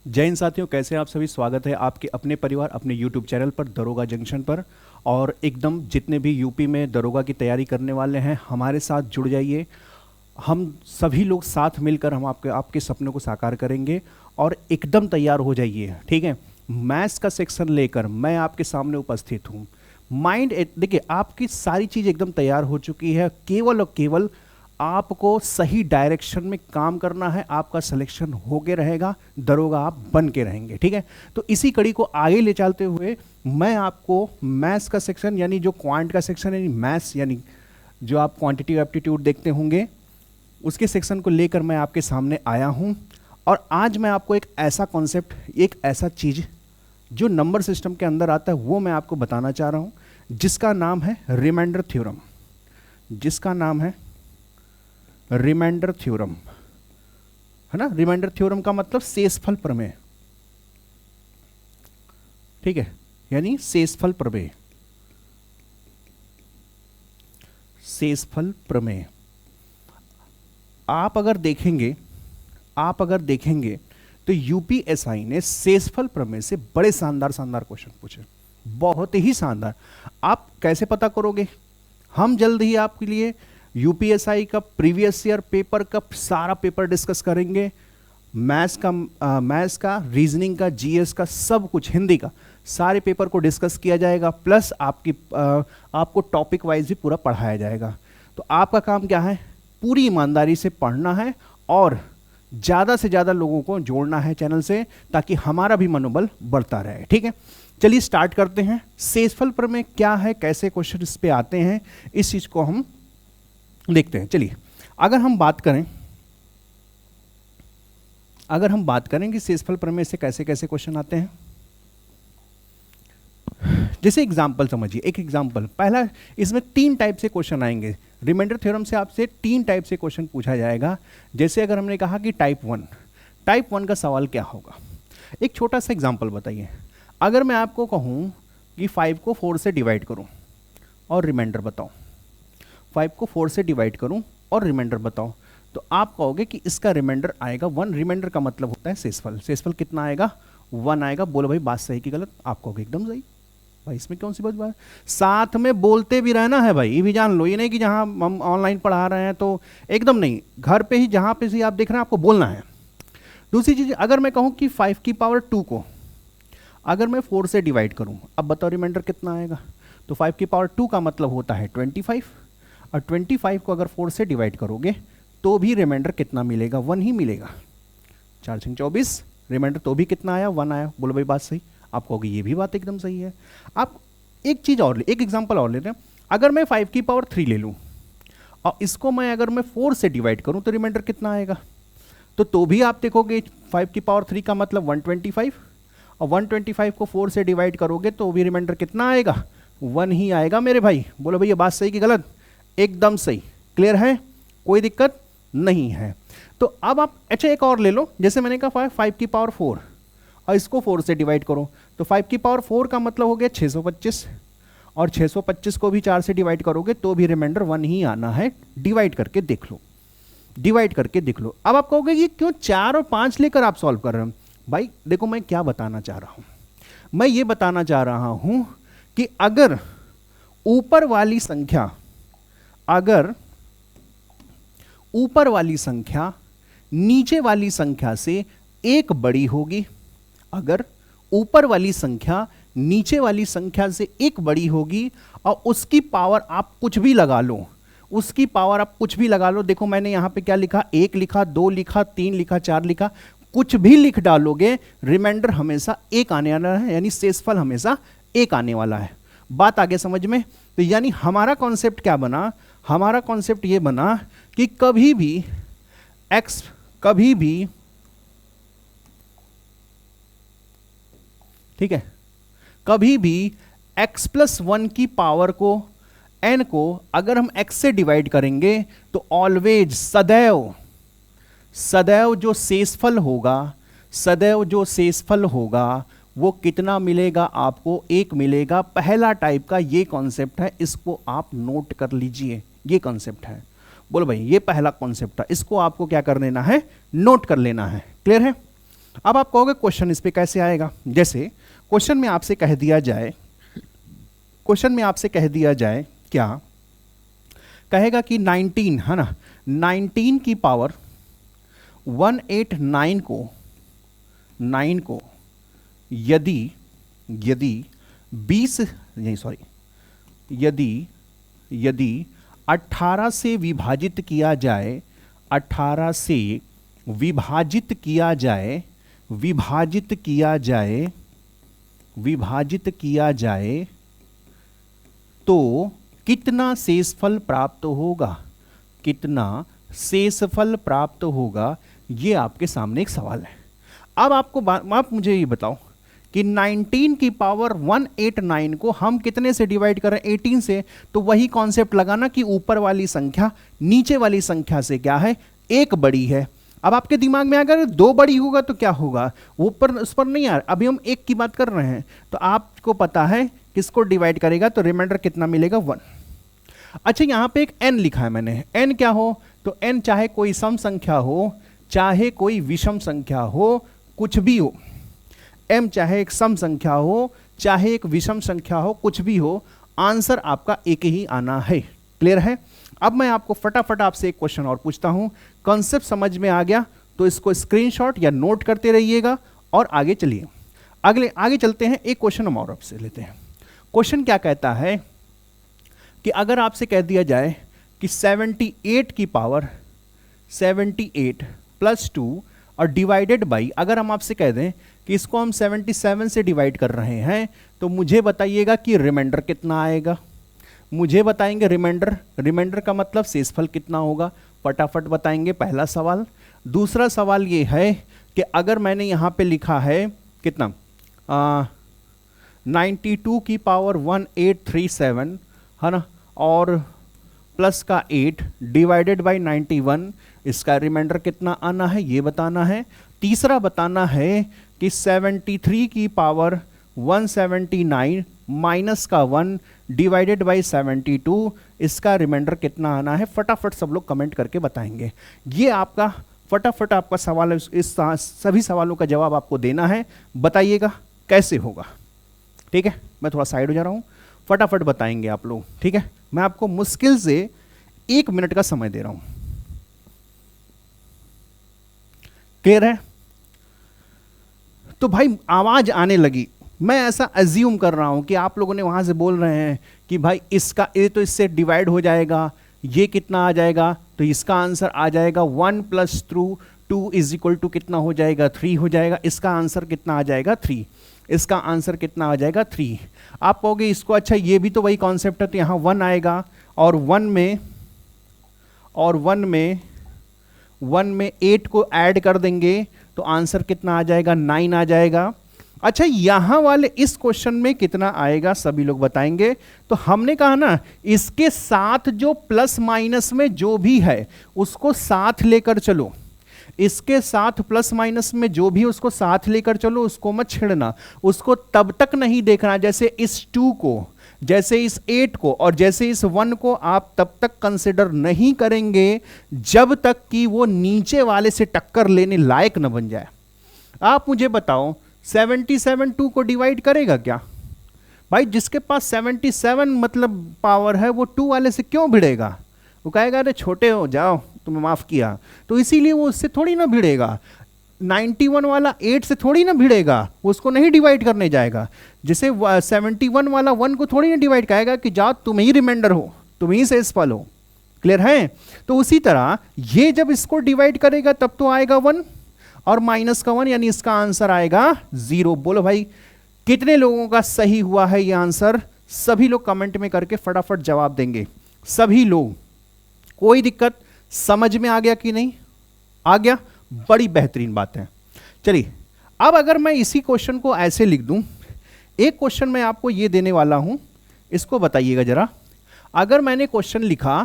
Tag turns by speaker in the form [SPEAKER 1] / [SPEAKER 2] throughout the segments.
[SPEAKER 1] जय हिंद साथियों, कैसे हैं आप सभी। स्वागत है आपके अपने परिवार अपने YouTube चैनल पर दरोगा जंक्शन पर। और एकदम जितने भी यूपी में दरोगा की तैयारी करने वाले हैं हमारे साथ जुड़ जाइए। हम सभी लोग साथ मिलकर हम आपके आपके सपनों को साकार करेंगे और एकदम तैयार हो जाइए, ठीक है। मैथ्स का सेक्शन लेकर मैं आपके सामने उपस्थित हूँ। माइंड देखिए, आपकी सारी चीज़ एकदम तैयार हो चुकी है, केवल और केवल आपको सही डायरेक्शन में काम करना है। आपका सिलेक्शन हो के रहेगा, दरोगा आप बन के रहेंगे, ठीक है। तो इसी कड़ी को आगे ले चलते हुए मैं आपको मैथ्स का सेक्शन यानी जो क्वांट का सेक्शन है, मैथ्स यानी जो आप क्वांटिटी एप्टीट्यूड देखते होंगे उसके सेक्शन को लेकर मैं आपके सामने आया हूं। और आज मैं आपको एक ऐसा कॉन्सेप्ट, एक ऐसा चीज़ जो नंबर सिस्टम के अंदर आता है वो मैं आपको बताना चाह रहा हूं, जिसका नाम है रिमाइंडर थ्योरम। जिसका नाम है रिमाइंडर थ्योरम, है ना। रिमाइंडर थ्योरम का मतलब शेषफल प्रमेय, ठीक है, यानी शेषफल प्रमेय। शेषफल प्रमेय आप अगर देखेंगे तो यूपीएसआई ने शेषफल प्रमेय से बड़े शानदार क्वेश्चन पूछे, बहुत ही शानदार। आप कैसे पता करोगे? हम जल्द ही आपके लिए यूपीएसआई का प्रीवियस ईयर पेपर का सारा पेपर डिस्कस करेंगे। मैथ्स का, रीजनिंग का, जीएस का, सब कुछ, हिंदी का सारे पेपर को डिस्कस किया जाएगा। प्लस आपको टॉपिक वाइज भी पूरा पढ़ाया जाएगा। तो आपका काम क्या है? पूरी ईमानदारी से पढ़ना है और ज़्यादा से ज़्यादा लोगों को जोड़ना है चैनल से, ताकि हमारा भी मनोबल बढ़ता रहे, ठीक है। चलिए स्टार्ट करते हैं। शेषफल प्रमेय क्या है, कैसे क्वेश्चन इस पे आते हैं, इस चीज़ को हम देखते हैं। चलिए, अगर हम बात करें कि शेषफल प्रमेय से कैसे कैसे क्वेश्चन आते हैं, जैसे एग्जाम्पल समझिए। एक एग्जाम्पल पहला, इसमें 3 टाइप से क्वेश्चन आएंगे। रिमाइंडर थ्योरम से आपसे 3 टाइप से क्वेश्चन पूछा जाएगा। जैसे अगर हमने कहा कि टाइप 1 का सवाल क्या होगा। एक छोटा सा एग्जाम्पल बताइए। अगर मैं आपको कहूँ कि 5 को 4 से डिवाइड करूँ और रिमाइंडर बताओ, 5 को 4 से डिवाइड करूं और रिमाइंडर बताओ, तो आप कहोगे कि इसका रिमाइंडर आएगा 1। रिमाइंडर का मतलब होता है शेषफल। शेषफल कितना आएगा? 1 आएगा। बोलो भाई, बात सही कि गलत? आप कहोगे एकदम सही। भाई इसमें कौन सी बात? साथ में बोलते भी रहना है भाई, ये भी जान लो। ये नहीं कि जहां हम ऑनलाइन पढ़ा रहे हैं तो एकदम नहीं, घर पे ही जहां पे भी आप देख रहे हैं आपको बोलना है। दूसरी चीज, अगर मैं कहूं कि 5 की पावर 2 को अगर मैं 4 से डिवाइड करूं, अब बताओ रिमाइंडर कितना आएगा? तो 5 की पावर 2 का मतलब होता है 25, और 25 को अगर 4 से डिवाइड करोगे तो भी रिमाइंडर कितना मिलेगा? 1 ही मिलेगा। 4 6 24, रिमाइंडर तो भी कितना आया? 1 आया। बोलो भाई बात सही? आप कहोगे ये भी बात एकदम सही है। आप एक चीज और एक एग्जांपल और लेते हैं। अगर मैं 5 की पावर 3 ले लूं और इसको अगर मैं 4 से डिवाइड करूं तो रिमाइंडर कितना आएगा? तो भी आप देखोगे 5 की पावर 3 का मतलब 125, और 125 को 4 से डिवाइड करोगे तो भी रिमाइंडर कितना आएगा? 1 ही आएगा मेरे भाई। बोलो भाई ये बात सही कि गलत? एकदम सही। क्लियर है? कोई दिक्कत नहीं है। तो अब आप अच्छा एक और ले लो। जैसे मैंने कहा 5 की पावर 4 और इसको 4 से डिवाइड करो, तो 5 की पावर 4 का मतलब हो गया 625, और 625 को भी 4 से डिवाइड करोगे तो भी रिमाइंडर 1 ही आना है। डिवाइड करके देख लो। अब आप कहोगे ये क्यों 4 और 5 लेकर आप सॉल्व कर रहे हो? भाई देखो, मैं क्या बताना चाह रहा हूं। मैं ये बताना चाह रहा हूं कि अगर ऊपर वाली संख्या नीचे वाली संख्या से एक बड़ी होगी, अगर ऊपर वाली संख्या नीचे वाली संख्या से एक बड़ी होगी और उसकी पावर आप कुछ भी लगा लो, देखो मैंने यहां पे क्या लिखा? 1 लिखा, 2 लिखा, 3 लिखा, 4 लिखा, कुछ भी लिख डालोगे रिमाइंडर हमेशा 1 आने वाला है, यानी शेषफल हमेशा 1 आने वाला है। बात आगे समझ में? तो यानी हमारा कॉन्सेप्ट क्या बना? हमारा कॉन्सेप्ट ये बना कि कभी भी ठीक है, कभी भी x+1 की पावर को, n को अगर हम x से डिवाइड करेंगे तो ऑलवेज सदैव जो शेषफल होगा वो कितना मिलेगा? आपको 1 मिलेगा। पहला टाइप का ये कॉन्सेप्ट है, इसको आप नोट कर लीजिए। ये कॉन्सेप्ट है। बोलो भाई ये पहला कॉन्सेप्ट था, इसको आपको क्या कर लेना है? नोट कर लेना है। क्लियर है? अब आप कहोगे क्वेश्चन इस पे कैसे आएगा, जैसे क्वेश्चन में आपसे कह दिया जाए, क्वेश्चन में आपसे कह दिया जाए क्या कहेगा कि 19 है ना, 19 की पावर 189 को 9 को यदि यदि 20 नहीं सॉरी यदि 18 से विभाजित किया जाए, 18 से विभाजित किया जाए, विभाजित किया जाए, विभाजित किया जाए तो कितना शेषफल प्राप्त होगा, कितना शेषफल प्राप्त होगा, ये आपके सामने एक सवाल है। अब आप मुझे ये बताओ कि 19 की पावर 189 को हम कितने से डिवाइड कर रहे हैं, 18 से, तो वही कॉन्सेप्ट लगाना कि ऊपर वाली संख्या नीचे वाली संख्या से क्या है, एक बड़ी है। अब आपके दिमाग में अगर 2 बड़ी होगा तो क्या होगा, ऊपर उस पर नहीं आ रहा, अभी हम 1 की बात कर रहे हैं, तो आपको पता है किसको डिवाइड करेगा तो रिमाइंडर कितना मिलेगा, 1। अच्छा यहां पे एक n लिखा है मैंने, n क्या हो, तो n चाहे कोई सम संख्या हो, चाहे कोई विषम संख्या हो, कुछ भी हो, m चाहे एक सम संख्या हो, चाहे एक विषम संख्या हो, कुछ भी हो, आंसर आपका एक ही आना है। क्लियर है? अब मैं आपको फटाफट आपसे एक क्वेश्चन और पूछता हूं, कॉन्सेप्ट समझ में आ गया तो इसको स्क्रीनशॉट या नोट करते रहिएगा और आगे चलिए। आगे चलते हैं, एक क्वेश्चन हम और आपसे लेते हैं। क्वेश्चन क्या कहता है कि अगर आपसे कह दिया जाए कि 78 की पावर 78 प्लस 2 और डिवाइडेड बाई, अगर हम आपसे कह दें कि इसको हम 77 से डिवाइड कर रहे हैं, तो मुझे बताइएगा कि रिमाइंडर कितना आएगा। मुझे बताएंगे रिमाइंडर का मतलब शेषफल कितना होगा, फटाफट बताएंगे। पहला सवाल। दूसरा सवाल ये है कि अगर मैंने यहाँ पे लिखा है कितना 92 की पावर 1837 है ना, और प्लस का 8 डिवाइडेड बाई 91, इसका रिमाइंडर कितना आना है ये बताना है। तीसरा बताना है कि 73 की पावर 179 माइनस का 1 डिवाइडेड बाई 72, इसका रिमाइंडर कितना आना है। फटाफट सब लोग कमेंट करके बताएंगे। ये आपका फटाफट आपका सवाल है, इस सभी सवालों का जवाब आपको देना है। बताइएगा कैसे होगा, ठीक है। मैं थोड़ा साइड हो जा रहा हूँ, फटाफट बताएंगे आप लोग, ठीक है। मैं आपको मुश्किल से 1 मिनट का समय दे रहा हूं। क्लियर है? तो भाई आवाज आने लगी, मैं ऐसा अज्यूम कर रहा हूं कि आप लोगों ने वहां से बोल रहे हैं कि भाई इसका ये तो इससे डिवाइड हो जाएगा, ये कितना आ जाएगा, तो इसका आंसर आ जाएगा 1 + 2 इज इक्वल टू कितना हो जाएगा, 3 हो जाएगा। इसका आंसर कितना आ जाएगा, 3। इसका आंसर कितना आ जाएगा, 3। आप कहोगे इसको अच्छा ये भी तो वही कॉन्सेप्ट है, तो यहाँ 1 आएगा और 1 में 8 को ऐड कर देंगे तो आंसर कितना आ जाएगा, 9 आ जाएगा। अच्छा यहाँ वाले इस क्वेश्चन में कितना आएगा सभी लोग बताएंगे। तो हमने कहा ना इसके साथ जो प्लस माइनस में जो भी है उसको साथ लेकर चलो, इसके साथ प्लस माइनस में जो भी उसको साथ लेकर चलो, उसको मत छेड़ना, उसको तब तक नहीं देखना जैसे इस 2 को, जैसे इस 8 को और जैसे इस 1 को आप तब तक कंसिडर नहीं करेंगे जब तक कि वो नीचे वाले से टक्कर लेने लायक न बन जाए। आप मुझे बताओ 77 2 को डिवाइड करेगा क्या? भाई जिसके पास 77 मतलब पावर है वो 2 वाले से क्यों भिड़ेगा? वो कहेगा अरे छोटे हो जाओ, तुम्हें माफ किया, तो इसीलिए वो उससे थोड़ी ना भिड़ेगा। 91 वाला 8 से थोड़ी ना भिड़ेगा, वो उसको नहीं डिवाइड करने जाएगा। जैसे 71 वाला 1 को थोड़ी ना डिवाइड करेगा कि जाओ तुम ही रिमाइंडर हो, तुम ही शेषफल हो। क्लियर है? तो उसी तरह ये जब इसको डिवाइड करेगा तब तो आएगा 1 और माइनस का 1, यानी इसका आंसर आएगा 0। बोलो भाई कितने लोगों का सही हुआ है ये आंसर? सभी लोग कमेंट में करके फटाफट जवाब देंगे, सभी लोग। कोई दिक्कत? समझ में आ गया कि नहीं आ गया? बड़ी बेहतरीन बात है। चलिए अब अगर मैं इसी क्वेश्चन को ऐसे लिख दूं, एक क्वेश्चन मैं आपको ये देने वाला हूं, इसको बताइएगा जरा। अगर मैंने क्वेश्चन लिखा,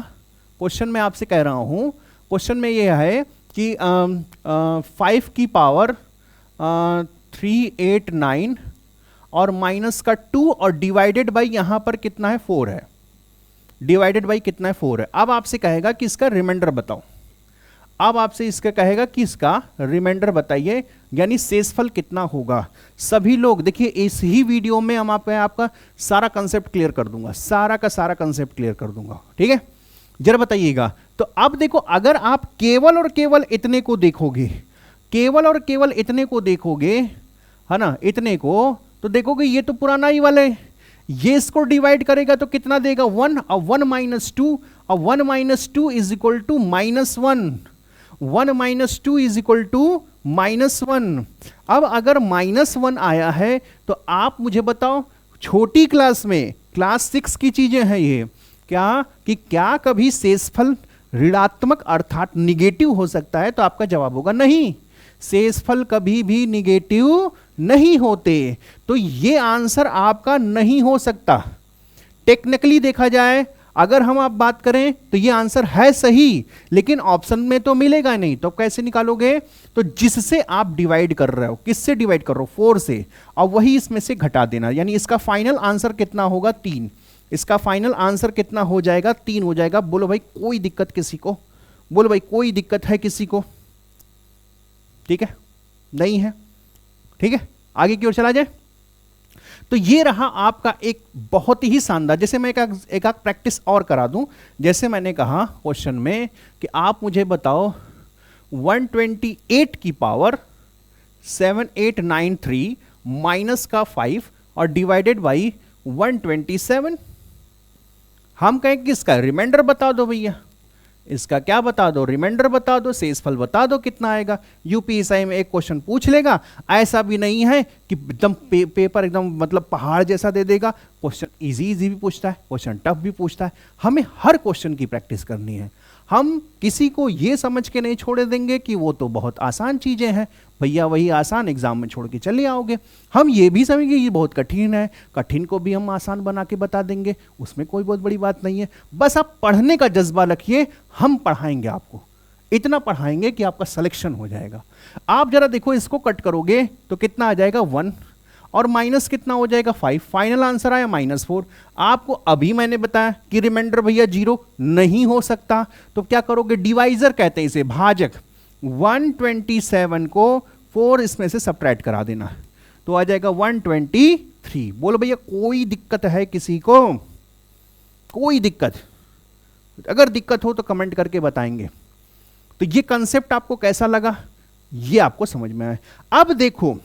[SPEAKER 1] क्वेश्चन में आपसे कह रहा हूं, क्वेश्चन में ये है कि 5 की पावर 389 और माइनस का 2 और डिवाइडेड बाई यहां पर कितना है, 4 है। डिवाइडेड बाई कितना है, 4 है। अब आपसे कहेगा कि इसका रिमाइंडर बताओ। अब आपसे इसका कहेगा कि इसका रिमाइंडर बताइए, यानी शेषफल कितना होगा। सभी लोग देखिए, इस ही वीडियो में हम आपका सारा कंसेप्ट क्लियर कर दूंगा, सारा का सारा कंसेप्ट क्लियर कर दूंगा, ठीक है। जरा बताइएगा। तो अब देखो, अगर आप केवल और केवल इतने को देखोगे, केवल और केवल इतने को देखोगे, है ना, इतने को, तो देखोगे ये तो पुराना ही वाला है। ये इसको डिवाइड करेगा तो कितना देगा, 1 और 1 माइनस 2, और 1 minus 2 is equal to -1, 1 minus 2 is equal to -1। अब अगर -1 आया है तो आप मुझे बताओ, छोटी क्लास में, क्लास 6 की चीजें हैं ये, क्या कि क्या कभी शेषफल ऋणात्मक अर्थात निगेटिव हो सकता है? तो आपका जवाब होगा नहीं, शेषफल कभी भी निगेटिव नहीं होते। तो ये आंसर आपका नहीं हो सकता। टेक्निकली देखा जाए, अगर हम आप बात करें तो ये आंसर है सही, लेकिन ऑप्शन में तो मिलेगा नहीं। तो कैसे निकालोगे? तो जिससे आप डिवाइड कर रहे हो, किससे डिवाइड कर रहे हो? 4 से, और वही इसमें से घटा देना। यानी इसका फाइनल आंसर कितना होगा? 3। इसका फाइनल आंसर कितना हो जाएगा? 3 हो जाएगा। बोलो भाई कोई दिक्कत किसी को? बोलो भाई कोई दिक्कत है किसी को? ठीक है, नहीं है, ठीक है, आगे की ओर चला जाए। तो ये रहा आपका एक बहुत ही शानदार, जैसे मैं एक प्रैक्टिस और करा दूं। जैसे मैंने कहा क्वेश्चन में कि आप मुझे बताओ 128 की पावर 7893 माइनस का 5 और डिवाइडेड बाई 127। हम कहें कि इसका रिमाइंडर बता दो भैया। इसका क्या बता दो? रिमाइंडर बता दो, शेषफल बता दो कितना आएगा। यूपीएसआई में एक क्वेश्चन पूछ लेगा। ऐसा भी नहीं है कि एकदम पेपर एकदम मतलब पहाड़ जैसा दे देगा। क्वेश्चन इजी भी पूछता है, क्वेश्चन टफ भी पूछता है। हमें हर क्वेश्चन की प्रैक्टिस करनी है। हम किसी को ये समझ के नहीं छोड़ देंगे कि वो तो बहुत आसान चीजें हैं भैया, वही आसान एग्जाम में छोड़ के चले आओगे। हम ये भी समझेंगे ये बहुत कठिन है, कठिन को भी हम आसान बना के बता देंगे, उसमें कोई बहुत बड़ी बात नहीं है। बस आप पढ़ने का जज्बा रखिए, हम पढ़ाएंगे आपको, इतना पढ़ाएंगे कि आपका सिलेक्शन हो जाएगा। आप जरा देखो, इसको कट करोगे तो कितना आ जाएगा? 1 और माइनस कितना हो जाएगा? 5। फाइनल आंसर आया -4। आपको अभी मैंने बताया कि रिमाइंडर भैया 0 नहीं हो सकता। तो क्या करोगे? डिवाइजर कहते हैं इसे, भाजक। 127 को 4 इसमें से सब्ट्रैक्ट करा देना, तो आ जाएगा 123। बोलो भैया कोई दिक्कत है किसी को? कोई दिक्कत? अगर दिक्कत हो तो कमेंट करके बताएंगे। तो ये कंसेप्ट आपको कैसा लगा? ये आपको समझ में आए? अब देखो,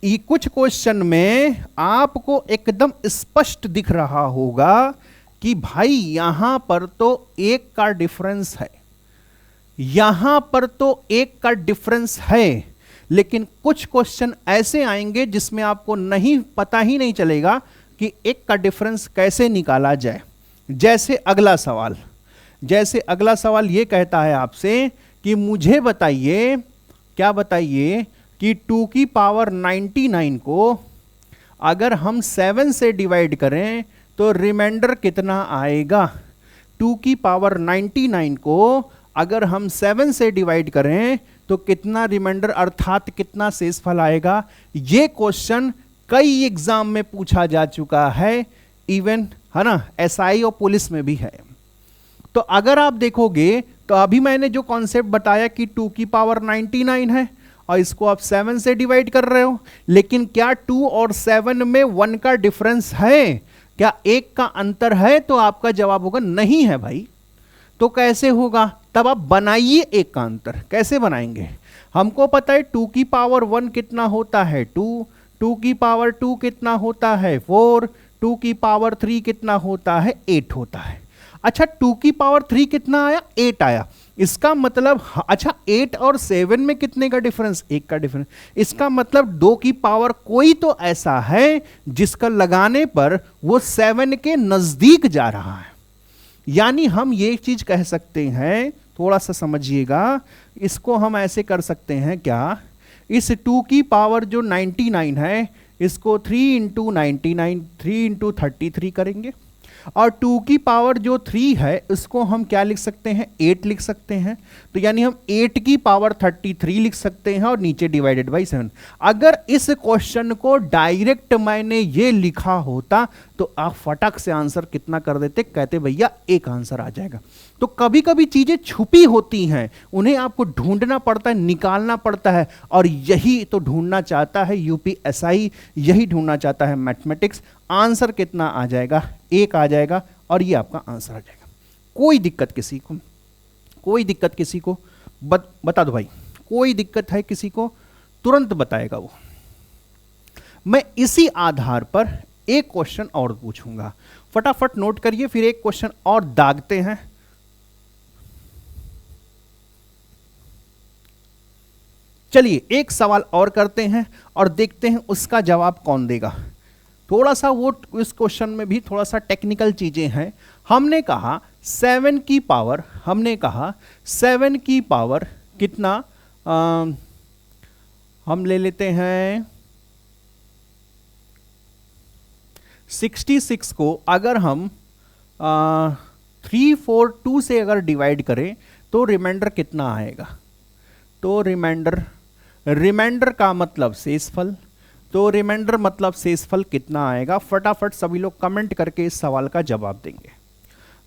[SPEAKER 1] ये कुछ क्वेश्चन में आपको एकदम स्पष्ट दिख रहा होगा कि भाई यहां पर तो 1 का डिफरेंस है, यहां पर तो 1 का डिफरेंस है। लेकिन कुछ क्वेश्चन ऐसे आएंगे जिसमें आपको नहीं पता ही नहीं चलेगा कि 1 का डिफरेंस कैसे निकाला जाए। जैसे अगला सवाल, जैसे अगला सवाल ये कहता है आपसे कि मुझे बताइए, क्या बताइए कि 2 की पावर 99 को अगर हम 7 से डिवाइड करें तो रिमाइंडर कितना आएगा? 2 की पावर 99 को अगर हम 7 से डिवाइड करें तो कितना रिमाइंडर अर्थात कितना शेषफल आएगा? ये क्वेश्चन कई एग्जाम में पूछा जा चुका है, इवन है ना एसआई और पुलिस में भी है। तो अगर आप देखोगे तो अभी मैंने जो कॉन्सेप्ट बताया कि 2 की पावर 99 है और इसको आप 7 से डिवाइड कर रहे हो, लेकिन क्या 2 और 7 में 1 का डिफरेंस है? क्या 1 का अंतर है? तो आपका जवाब होगा नहीं है भाई। तो कैसे होगा? तब आप बनाइए 1 का अंतर। कैसे बनाएंगे? हमको पता है 2 की पावर 1 कितना होता है? 2। 2 की पावर 2 कितना होता है? 4। 2 की पावर 3 कितना होता है? 8 होता है। अच्छा 2 की पावर 3 कितना आया? 8 आया। इसका मतलब अच्छा 8 और 7 में कितने का डिफरेंस? 1 का डिफरेंस। इसका मतलब 2 की पावर कोई तो ऐसा है जिसका लगाने पर वो 7 के नजदीक जा रहा है। यानी हम ये चीज कह सकते हैं, थोड़ा सा समझिएगा, इसको हम ऐसे कर सकते हैं क्या, इस 2 की पावर जो 99 है इसको 3 × 99 3 × 33 करेंगे और 2 की पावर जो 3 है उसको हम क्या लिख सकते हैं, 8 लिख सकते हैं। तो यानी हम 8 की पावर 33 लिख सकते हैं और नीचे डिवाइडेड बाई 7। अगर इस क्वेश्चन को डायरेक्ट मैंने ये लिखा होता तो आप फटक से आंसर कितना कर देते, कहते भैया एक आंसर आ जाएगा। तो कभी कभी चीजें छुपी होती हैं, उन्हें आपको ढूंढना पड़ता है, निकालना पड़ता है, और यही तो ढूंढना चाहता है यूपीएसआई, यही ढूंढना चाहता है मैथमेटिक्स। आंसर कितना आ जाएगा, एक आ जाएगा और ये आपका आंसर आ जाएगा। कोई दिक्कत किसी को, कोई दिक्कत किसी को बता दो भाई, कोई दिक्कत है किसी को, तुरंत बताएगा वो। मैं इसी आधार पर एक क्वेश्चन और पूछूंगा, फटाफट नोट करिए, फिर एक क्वेश्चन और दागते हैं। चलिए एक सवाल और करते हैं और देखते हैं उसका जवाब कौन देगा। थोड़ा सा वो इस क्वेश्चन में भी थोड़ा सा टेक्निकल चीजें हैं। हमने कहा 7 की पावर, हमने कहा 7 की पावर कितना, हम ले लेते हैं 66 को अगर हम 342 से अगर डिवाइड करें तो रिमाइंडर कितना आएगा। तो रिमाइंडर का मतलब शेषफल, तो रिमाइंडर मतलब शेषफल कितना आएगा। फटाफट सभी लोग कमेंट करके इस सवाल का जवाब देंगे,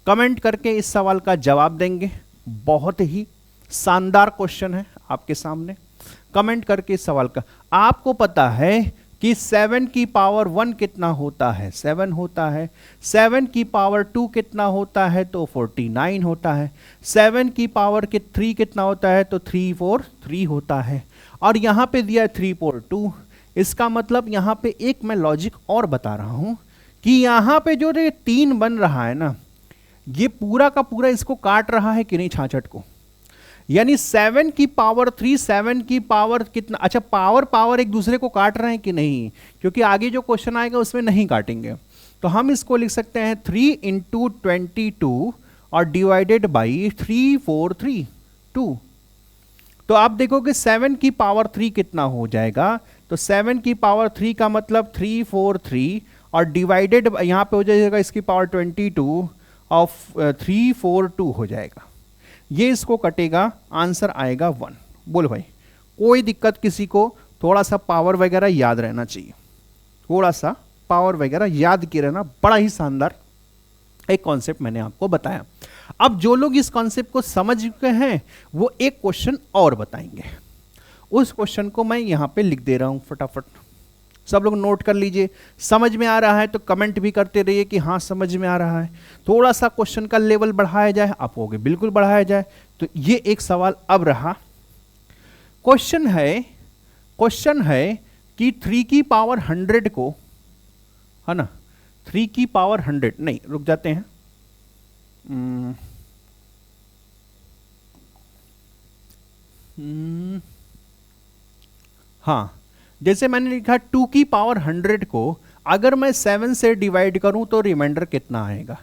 [SPEAKER 1] कमेंट करके इस सवाल का जवाब देंगे। बहुत ही शानदार क्वेश्चन है आपके सामने, कमेंट करके इस सवाल का। आपको पता है कि 7 की पावर 1 कितना होता है, 7 होता है। 7 की पावर 2 कितना होता है, तो 49 होता है। 7 की पावर के 3 कितना होता है, तो 343 होता है। और यहां पे दिया है 342। इसका मतलब यहां पे एक मैं लॉजिक और बता रहा हूं कि यहां पे जो 3 बन रहा है ना, ये पूरा का पूरा इसको काट रहा है कि नहीं, 66 को। यानी 7 की पावर 3, 7 की पावर कितना, अच्छा पावर एक दूसरे को काट रहे हैं कि नहीं, क्योंकि आगे जो क्वेश्चन आएगा उसमें नहीं काटेंगे। तो हम इसको लिख सकते हैं 3 इंटू 22 और डिवाइडेड बाई 3432। तो आप देखोगे 7 की पावर 3 कितना हो जाएगा, तो 7 की पावर 3 का मतलब 343 और डिवाइडेड यहां पे हो जाएगा इसकी पावर 22 और 342 हो जाएगा। ये इसको कटेगा, आंसर आएगा 1। बोलो भाई, कोई दिक्कत किसी को। थोड़ा सा पावर वगैरह याद रहना चाहिए, थोड़ा सा पावर वगैरह याद किए रहना। बड़ा ही शानदार एक कॉन्सेप्ट मैंने आपको बताया। अब जो लोग इस कॉन्सेप्ट को समझ चुके हैं वो एक क्वेश्चन और बताएंगे। उस क्वेश्चन को मैं यहां पे लिख दे रहा हूं, फटाफट सब लोग नोट कर लीजिए। समझ में आ रहा है तो कमेंट भी करते रहिए कि हाँ समझ में आ रहा है। थोड़ा सा क्वेश्चन का लेवल बढ़ाया जाए, आप कहोगे बिल्कुल बढ़ाया जाए। तो ये एक सवाल अब रहा। क्वेश्चन है कि 3 की पावर 100 को, है ना, 3 की पावर 100 नहीं, रुक जाते हैं। हाँ, जैसे मैंने लिखा 2 की पावर 100 को अगर मैं 7 से डिवाइड करूं तो रिमाइंडर कितना आएगा।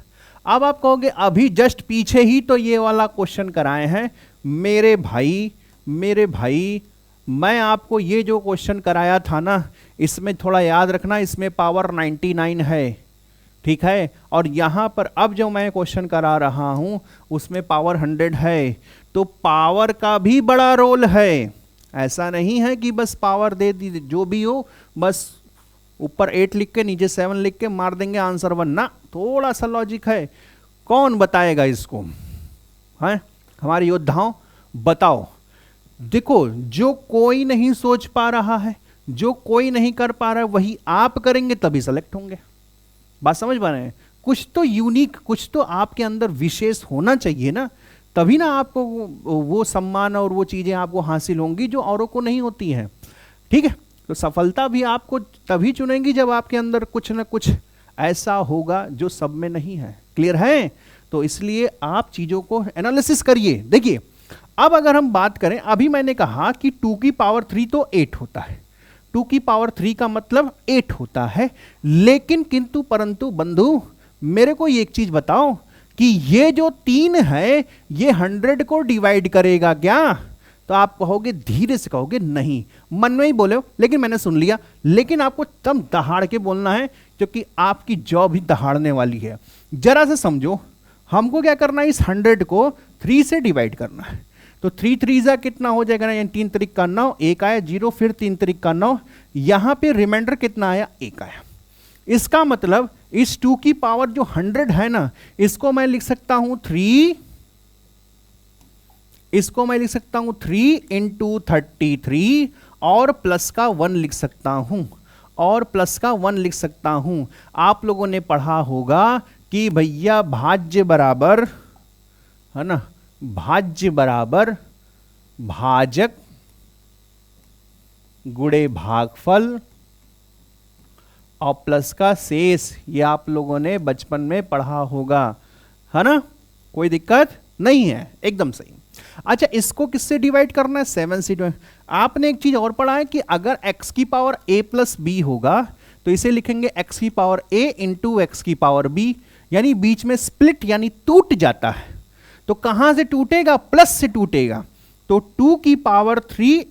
[SPEAKER 1] अब आप कहोगे अभी जस्ट पीछे ही तो ये वाला क्वेश्चन कराए हैं मेरे भाई, मैं आपको ये जो क्वेश्चन कराया था ना, इसमें थोड़ा याद रखना, इसमें पावर 99 है, ठीक है। और यहां पर अब जो मैं क्वेश्चन करा रहा हूं उसमें पावर 100 है, तो पावर का भी बड़ा रोल है। ऐसा नहीं है कि बस पावर दे दी, जो भी हो बस ऊपर 8 लिख के नीचे 7 लिख के मार देंगे आंसर 1 ना। थोड़ा सा लॉजिक है। कौन बताएगा इसको, है हमारे योद्धाओं, बताओ। देखो, जो कोई नहीं सोच पा रहा है, जो कोई नहीं कर पा रहा है, वही आप करेंगे तभी सेलेक्ट होंगे। बात समझ पा रहे हैं। कुछ तो यूनिक, कुछ तो आपके अंदर विशेष होना चाहिए ना, तभी ना आपको वो सम्मान और वो चीजें आपको हासिल होंगी जो औरों को नहीं होती हैं। ठीक है, तो सफलता भी आपको तभी चुनेंगी जब आपके अंदर कुछ ना कुछ ऐसा होगा जो सब में नहीं है। क्लियर है? तो इसलिए आप चीजों को एनालिसिस करिए। देखिए, अब अगर हम बात करें, अभी मैंने कहा कि 2 की पावर 3 तो 8 होता है, 2 की पावर 3 का मतलब 8 होता है। लेकिन किंतु परंतु बंधु, मेरे को एक चीज बताओ कि ये जो 3 है ये 100 को डिवाइड करेगा क्या? तो आप कहोगे, धीरे से कहोगे नहीं, मन में ही बोले हो, लेकिन मैंने सुन लिया। लेकिन आपको तब दहाड़ के बोलना है क्योंकि आपकी जॉब ही दहाड़ने वाली है। जरा से समझो, हमको क्या करना है, इस 100 को 3 से डिवाइड करना है। तो 3 3 जा कितना हो जाएगा ना, यानी 3 त्रिक का 9, एक आया 0, फिर 3 त्रिक का 9, यहां पे रिमाइंडर कितना आया, 1 आया। इसका मतलब इस 2 की पावर जो 100 है ना, इसको मैं लिख सकता हूं 3, इसको मैं लिख सकता हूं 3 इंटू 33 और प्लस का 1 लिख सकता हूं, और प्लस का 1 लिख सकता हूं। आप लोगों ने पढ़ा होगा कि भैया भाज्य बराबर, है ना, भाज्य बराबर भाजक गुणे भागफल और प्लस का शेष। ये आप लोगों ने बचपन में पढ़ा होगा, है ना, कोई दिक्कत नहीं है, एकदम सही। अच्छा, इसको किससे डिवाइड करना है, 7 से डिवाइड। आपने एक चीज और पढ़ा है कि अगर x की पावर a प्लस बी होगा तो इसे लिखेंगे x की पावर a इंटू एक्स की पावर b, यानी बीच में स्प्लिट यानी टूट जाता है। तो कहां से टूटेगा, प्लस से टूटेगा। तो 2 की पावर 3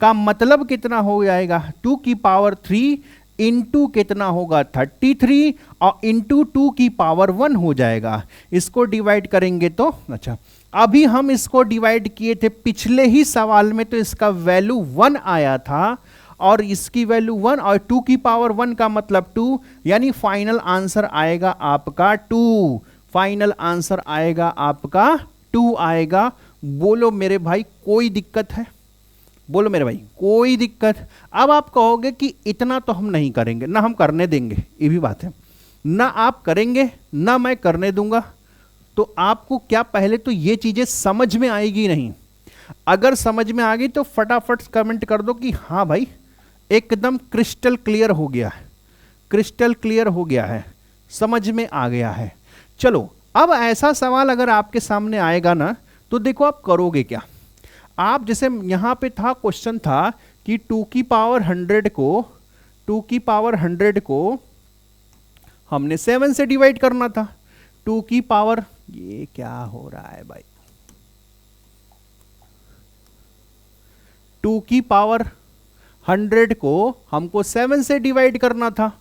[SPEAKER 1] का मतलब कितना हो जाएगा, 2 की पावर 3 इंटू कितना होगा 33 और इंटू 2 की पावर 1 हो जाएगा। इसको डिवाइड करेंगे तो, अच्छा अभी हम इसको डिवाइड किए थे पिछले ही सवाल में, तो इसका वैल्यू 1 आया था और इसकी वैल्यू 1 और 2 की पावर 1 का मतलब 2, यानी फाइनल आंसर आएगा आपका 2। फाइनल आंसर आएगा आपका 2 आएगा। बोलो मेरे भाई कोई दिक्कत है, बोलो मेरे भाई कोई दिक्कत। अब आप कहोगे कि इतना तो हम नहीं करेंगे, ना हम करने देंगे, ये भी बात है, ना आप करेंगे ना मैं करने दूंगा। तो आपको क्या पहले तो ये चीजें समझ में आएगी नहीं। अगर समझ में आ गई तो फटाफट कमेंट कर दो कि हाँ भाई एकदम क्रिस्टल क्लियर हो गया है, क्रिस्टल क्लियर हो गया है, समझ में आ गया है। चलो अब ऐसा सवाल अगर आपके सामने आएगा ना, तो देखो आप करोगे क्या। आप जैसे यहां पे था, क्वेश्चन था कि 2 की पावर 100 को, 2 की पावर 100 को हमने 7 से डिवाइड करना था। 2 की पावर, ये क्या हो रहा है भाई, 2 की पावर 100 को हमको 7 से डिवाइड करना था,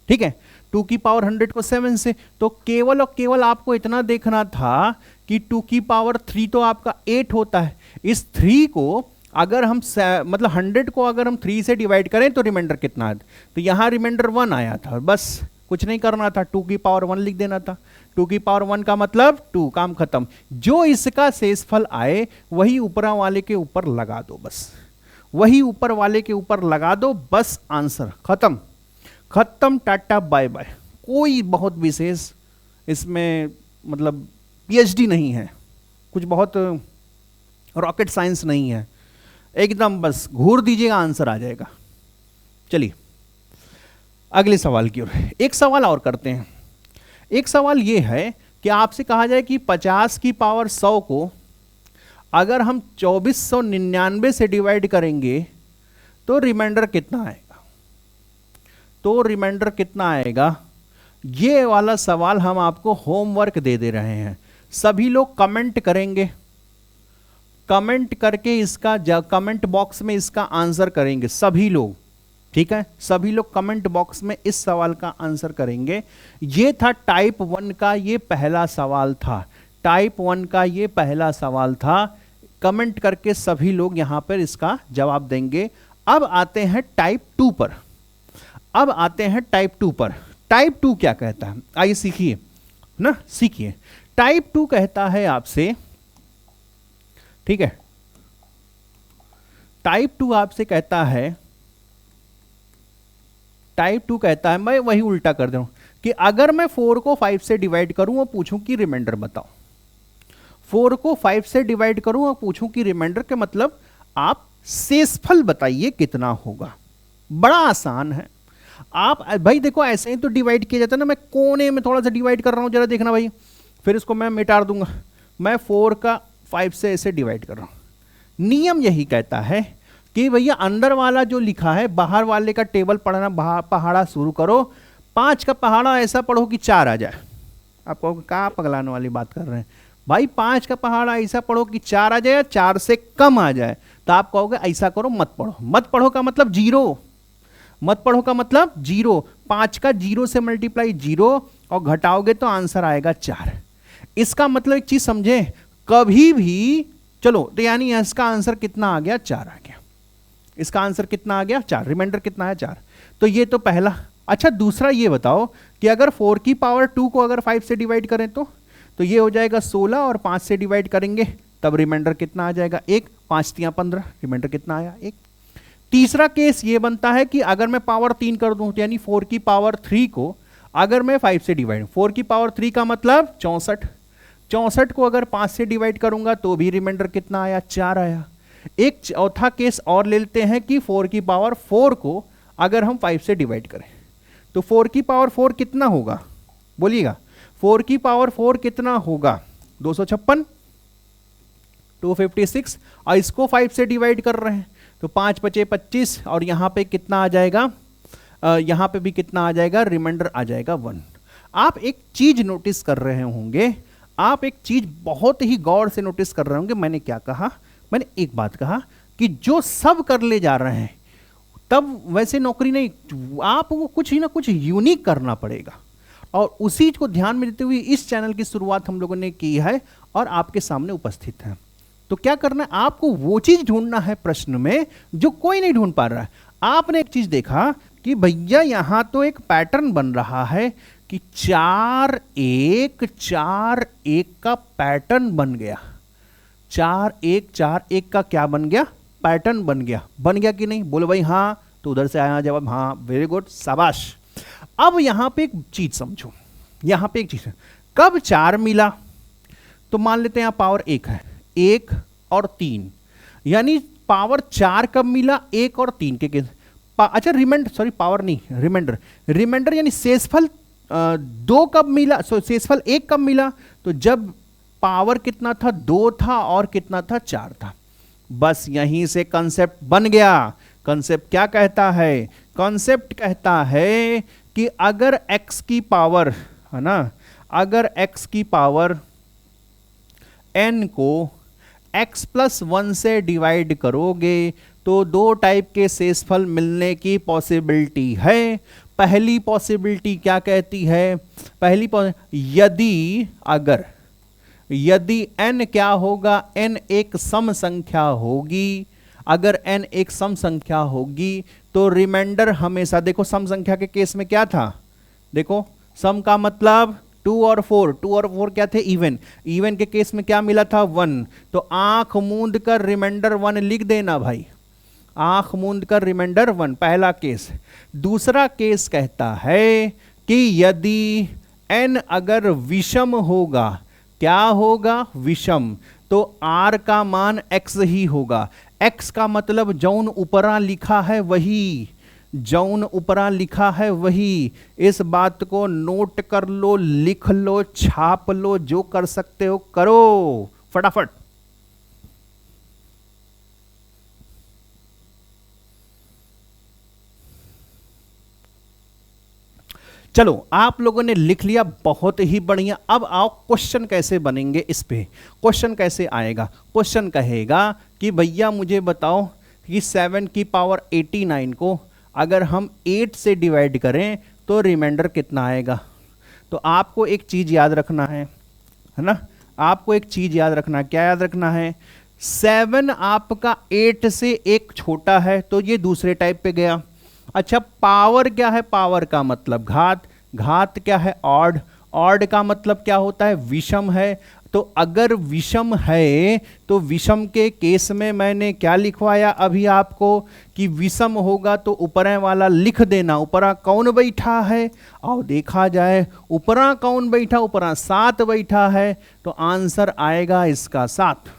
[SPEAKER 1] ठीक है। 2 की पावर 100 को 7 से, तो केवल और केवल आपको इतना देखना था कि 2 की पावर 3 तो आपका 8 होता है। इस 3 को अगर हम मतलब 100 को अगर हम 3 से डिवाइड करें तो रिमाइंडर कितना है, तो यहां रिमाइंडर 1 आया था, बस कुछ नहीं करना था, 2 की पावर 1 लिख देना था। 2 की पावर 1 का मतलब 2, काम खत्म। जो इसका शेषफल आए वही ऊपर वाले के ऊपर लगा दो, बस वही ऊपर वाले के ऊपर लगा दो, बस आंसर खत्म, खत्म, टाटा बाय बाय। कोई बहुत विशेष इसमें मतलब पीएचडी नहीं है, कुछ बहुत रॉकेट साइंस नहीं है, एकदम बस घूर दीजिएगा आंसर आ जाएगा। चलिए अगले सवाल की ओर, एक सवाल और करते हैं। एक सवाल यह है कि आपसे कहा जाए कि 50 की पावर 100 को अगर हम 2499 से डिवाइड करेंगे तो रिमाइंडर कितना आएगा, तो रिमाइंडर कितना आएगा। ये वाला सवाल हम आपको होमवर्क दे दे रहे हैं। सभी लोग कमेंट करेंगे, कमेंट करके इसका कमेंट बॉक्स में इसका आंसर करेंगे सभी लोग, ठीक है। सभी लोग कमेंट बॉक्स में इस सवाल का आंसर करेंगे। ये था टाइप 1 का ये पहला सवाल था, टाइप 1 का ये पहला सवाल था। कमेंट करके सभी लोग यहां पर इसका जवाब देंगे। अब आते हैं टाइप 2 पर, अब आते हैं टाइप 2 पर। टाइप 2 क्या कहता है, आइए सीखिए ना, सीखिए। टाइप 2 कहता है आपसे, ठीक है, टाइप 2 आपसे कहता है, टाइप 2 कहता है, मैं वही उल्टा कर दे रहा हूं कि अगर मैं 4 को 5 से डिवाइड करूं और पूछूं कि रिमाइंडर बताओ, 4 को 5 से डिवाइड करूं और पूछूं कि रिमाइंडर के मतलब आप शेषफल बताइए कितना होगा। बड़ा आसान है। आप भाई देखो ऐसे ही तो डिवाइड किया जाता है ना, मैं कोने में थोड़ा सा डिवाइड कर रहा हूं, जरा देखना भाई, फिर इसको मैं मिटा दूंगा। मैं 4 का 5 से ऐसे डिवाइड कर रहा हूं। नियम यही कहता है कि भैया अंदर वाला जो लिखा है बाहर वाले का टेबल पढ़ना, पहाड़ा शुरू करो। 5 का पहाड़ा ऐसा पढ़ो कि 4 आ जाए। आप कहोगे क्या पगलाने वाली बात कर रहे हैं भाई, 5 का पहाड़ा ऐसा पढ़ो कि 4 आ जाए, 4 से कम आ जाए। तो आप कहोगे ऐसा करो, मत पढ़ो। मत पढ़ो का मतलब 0, मत पढ़ो का मतलब 0। 5 का 0 से मल्टीप्लाई 0 और घटाओगे तो आंसर आएगा 4। इसका मतलब एक चीज समझे, कभी भी चलो तो यानी इसका आंसर कितना आ गया, 4 आ गया। इसका आंसर कितना आ गया, 4। रिमाइंडर कितना है, 4। तो ये तो पहला। अच्छा दूसरा ये बताओ कि अगर 4 की पावर 2 को अगर 5 से डिवाइड करें तो ये हो जाएगा 16 और 5 से डिवाइड करेंगे तब रिमाइंडर कितना आ जाएगा, 1। 5 3 15, रिमाइंडर कितना आया, 1। तीसरा केस ये बनता है कि अगर मैं पावर 3 कर दूं यानी 4 की पावर 3 को अगर मैं 5 से डिवाइड, 4 की पावर 3 का मतलब 64, 64 को अगर 5 से डिवाइड करूंगा तो भी रिमाइंडर कितना आया, 4 आया। एक चौथा केस और ले लेते हैं कि 4 की पावर 4 को अगर हम 5 से डिवाइड करें तो 4 की पावर 4 कितना होगा, बोलिएगा 4 की पावर 4 कितना होगा, 256, 256, और इसको 5 से डिवाइड कर रहे हैं तो 5 बचे 25 और यहां पे कितना आ जाएगा, यहां पे भी कितना आ जाएगा, रिमाइंडर आ जाएगा 1। आप एक चीज नोटिस कर रहे होंगे, आप एक चीज बहुत ही गौर से नोटिस कर रहे होंगे। मैंने क्या कहा, मैंने एक बात कहा कि जो सब कर ले जा रहे हैं तब वैसे नौकरी नहीं, आपको कुछ ही ना कुछ यूनिक करना पड़ेगा। और उसी को ध्यान में देते हुए इस चैनल की शुरुआत हम लोगों ने की है और आपके सामने उपस्थित है। तो क्या करना है, आपको वो चीज ढूंढना है प्रश्न में जो कोई नहीं ढूंढ पा रहा है। आपने एक चीज देखा कि भैया यहां तो एक पैटर्न बन रहा है कि 4 1 4 1 का पैटर्न बन गया, 4 1 4 1 का क्या बन गया, पैटर्न बन गया कि नहीं, बोलो भाई हाँ। तो उधर से आया जवाब हाँ, वेरी गुड, शाबाश। अब यहां पे एक चीज समझो, यहां पे एक चीज है, कब 4 मिला तो मान लेते हैं यहां पावर 1 है, 1 और 3, यानी पावर 4 कब मिला, 1 और 3 के केस। अच्छा रिमाइंडर, सॉरी पावर नहीं, रिमाइंडर यानी शेषफल 2 कब मिला, शेषफल 1 कब मिला, तो जब पावर कितना था, 2 था और कितना था, 4 था। बस यहीं से कंसेप्ट बन गया। कंसेप्ट क्या कहता है, कंसेप्ट कहता है कि अगर x की पावर है ना, अगर x की पावर n को x प्लस 1 से डिवाइड करोगे तो 2 टाइप के शेषफल मिलने की पॉसिबिलिटी है। पहली पॉसिबिलिटी क्या कहती है, पहली यदि n क्या होगा, n एक सम संख्या होगी, अगर n एक सम संख्या होगी तो रिमाइंडर हमेशा, देखो सम संख्या के केस में क्या था, देखो सम का मतलब 2 और 4 क्या थे, इवन के केस में क्या मिला था, 1। तो आंख मूंद कर रिमाइंडर 1 लिख देना भाई, आंख मूंद कर रिमाइंडर 1, पहला केस। दूसरा केस कहता है कि यदि n अगर विषम होगा, क्या होगा, विषम, तो r का मान x ही होगा। x का मतलब जौन ऊपरा लिखा है वही, जौन ऊपरा लिखा है वही। इस बात को नोट कर लो, लिख लो, छाप लो, जो कर सकते हो करो फटाफट। चलो आप लोगों ने लिख लिया, बहुत ही बढ़िया। अब आओ क्वेश्चन कैसे बनेंगे, इस पे क्वेश्चन कैसे आएगा। क्वेश्चन कहेगा कि भैया मुझे बताओ कि 7 की पावर 89 को अगर हम 8 से डिवाइड करें तो रिमाइंडर कितना आएगा। तो आपको एक चीज याद रखना है ना, आपको एक चीज याद रखना है। क्या याद रखना है, 7 आपका 8 से एक छोटा है तो ये दूसरे टाइप पे गया। अच्छा पावर क्या है, पावर का मतलब घात, घात क्या है, ऑड, ऑड का मतलब क्या होता है, विषम है। तो अगर विषम है तो विषम के केस में मैंने क्या लिखवाया अभी आपको कि विषम होगा तो ऊपरा वाला लिख देना। ऊपरा कौन बैठा है, और देखा जाए ऊपरा कौन बैठा, ऊपरा 7 बैठा है, तो आंसर आएगा इसका 7।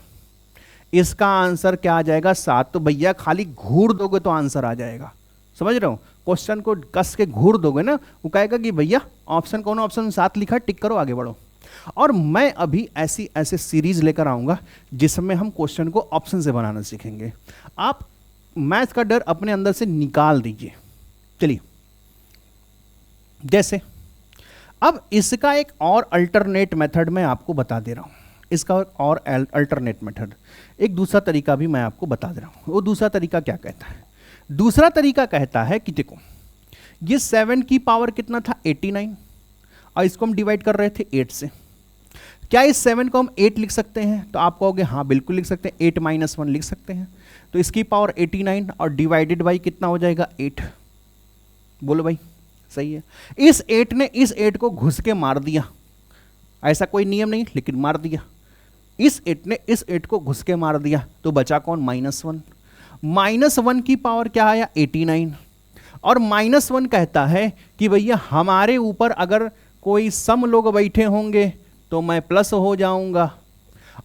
[SPEAKER 1] इसका आंसर क्या आ जाएगा, 7। तो भैया खाली घूर दोगे तो आंसर आ जाएगा, समझ रहे हो। क्वेश्चन को कस के घूर दोगे ना, वो कहेगा कि भैया ऑप्शन कौन, ऑप्शन 7 लिखा, टिक करो आगे बढ़ो। और मैं अभी ऐसे सीरीज लेकर आऊंगा जिसमें हम क्वेश्चन को ऑप्शन से बनाना सीखेंगे। आप मैथ का डर अपने अंदर से निकाल दीजिए। चलिए जैसे अब इसका एक और अल्टरनेट मेथड मैं आपको बता दे रहा हूं, इसका और अल्टरनेट मेथड, एक दूसरा तरीका भी मैं आपको बता दे रहा हूं। वो दूसरा तरीका क्या कहता है, दूसरा तरीका कहता है कि देखो ये 7 की पावर कितना था 89, और इसको हम डिवाइड कर रहे थे 8 से। क्या इस 7 को हम 8 लिख सकते हैं? तो आप कहोगे हाँ बिल्कुल लिख सकते हैं, 8 - 1 लिख सकते हैं। तो इसकी पावर 89 और डिवाइडेड बाई कितना हो जाएगा 8। बोलो भाई सही है। इस 8 ने इस 8 को घुस के मार दिया, ऐसा कोई नियम नहीं लेकिन मार दिया। इस 8 ने इस 8 को घुस के मार दिया, तो बचा कौन? -1। -1 की पावर क्या आया? 89। और -1 कहता है कि भैया हमारे ऊपर अगर कोई सम लोग बैठे होंगे तो मैं प्लस हो जाऊंगा,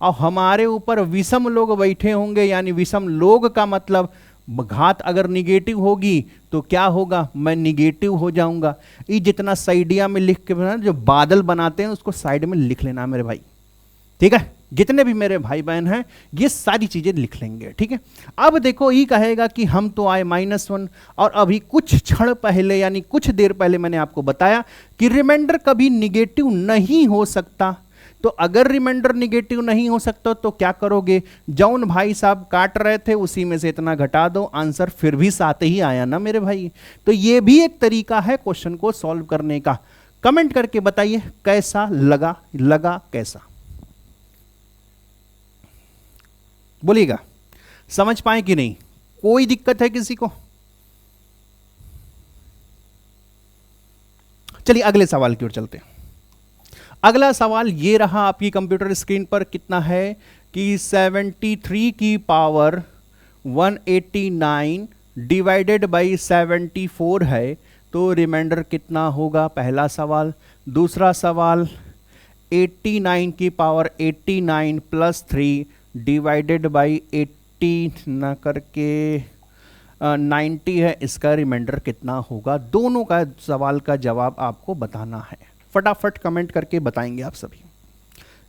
[SPEAKER 1] और हमारे ऊपर विषम लोग बैठे होंगे, यानी विषम लोग का मतलब घात अगर निगेटिव होगी तो क्या होगा? मैं निगेटिव हो जाऊंगा। ये जितना साइडिया में लिख के जो बादल बनाते हैं उसको साइड में लिख लेना मेरे भाई, ठीक है? जितने भी मेरे भाई बहन हैं ये सारी चीजें लिख लेंगे, ठीक है? अब देखो ये कहेगा कि हम तो आए -1, और अभी कुछ क्षण पहले यानी कुछ देर पहले मैंने आपको बताया कि रिमाइंडर कभी निगेटिव नहीं हो सकता। तो अगर रिमाइंडर निगेटिव नहीं हो सकता तो क्या करोगे? जौन भाई साहब काट रहे थे उसी में से इतना घटा दो, आंसर फिर भी 7 ही आया ना मेरे भाई। तो ये भी एक तरीका है क्वेश्चन को सॉल्व करने का। कमेंट करके बताइए कैसा लगा कैसा, बोलिएगा। समझ पाए कि नहीं? कोई दिक्कत है किसी को? चलिए अगले सवाल की ओर चलते हैं। अगला सवाल ये रहा आपकी कंप्यूटर स्क्रीन पर। कितना है कि 73 की पावर 189 डिवाइडेड बाई 74 है, तो रिमाइंडर कितना होगा? पहला सवाल। दूसरा सवाल 89 की पावर 89 + 3 डिवाइडेड बाई 80 ना करके 90 है, इसका रिमाइंडर कितना होगा? दोनों का सवाल का जवाब आपको बताना है। फटाफट कमेंट करके बताएंगे आप सभी।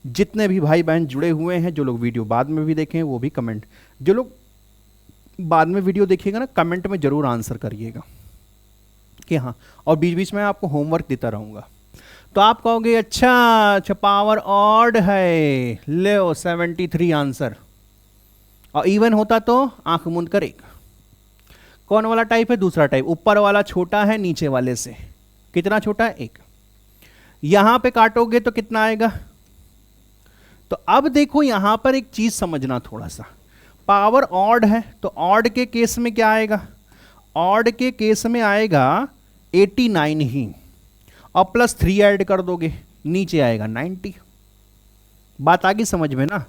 [SPEAKER 1] जितने भी भाई बहन जुड़े हुए हैं, जो लोग वीडियो बाद में भी देखें वो भी कमेंट, जो लोग बाद में वीडियो देखिएगा ना कमेंट में जरूर आंसर करिएगा कि हाँ, और बीच बीच में आपको होमवर्क देता रहूँगा। तो आप कहोगे अच्छा पावर ऑड है, ले 73 आंसर, और इवन होता तो आंख मूंद कर 1। कौन वाला टाइप है? दूसरा टाइप। ऊपर वाला छोटा है नीचे वाले से। कितना छोटा है? 1। यहां पे काटोगे तो कितना आएगा? तो अब देखो यहां पर एक चीज समझना थोड़ा सा। पावर ऑड है तो ऑड के केस में क्या आएगा? ऑड के केस में आएगा 89 ही, और +3 ऐड कर दोगे नीचे आएगा 90। बात आ गई समझ में ना?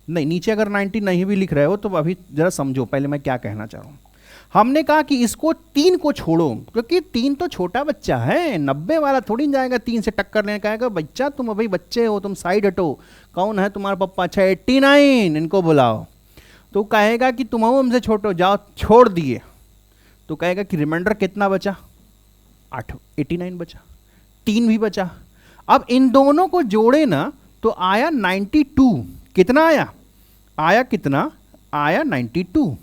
[SPEAKER 1] नहीं, नीचे अगर 90 नहीं भी लिख रहे हो तो अभी जरा समझो पहले मैं क्या कहना चाह रहा हूं। हमने कहा कि इसको 3 को छोड़ो, क्योंकि 3 तो छोटा बच्चा है, 90 वाला थोड़ी जाएगा 3 से टक्कर लेने। कहेगा बच्चा तुम अभी बच्चे हो, तुम साइड हटो। कौन है तुम्हारा पप्पा? अच्छा 89, इनको बुलाओ। तो कहेगा कि तुम हो हमसे छोटो, जाओ, छोड़ दिए। तो कहेगा कि रिमाइंडर कितना बचा? 8, 89 बचा, 3 भी बचा। अब इन दोनों को जोड़े ना तो आया 92। कितना आया? आया कितना? आया 92,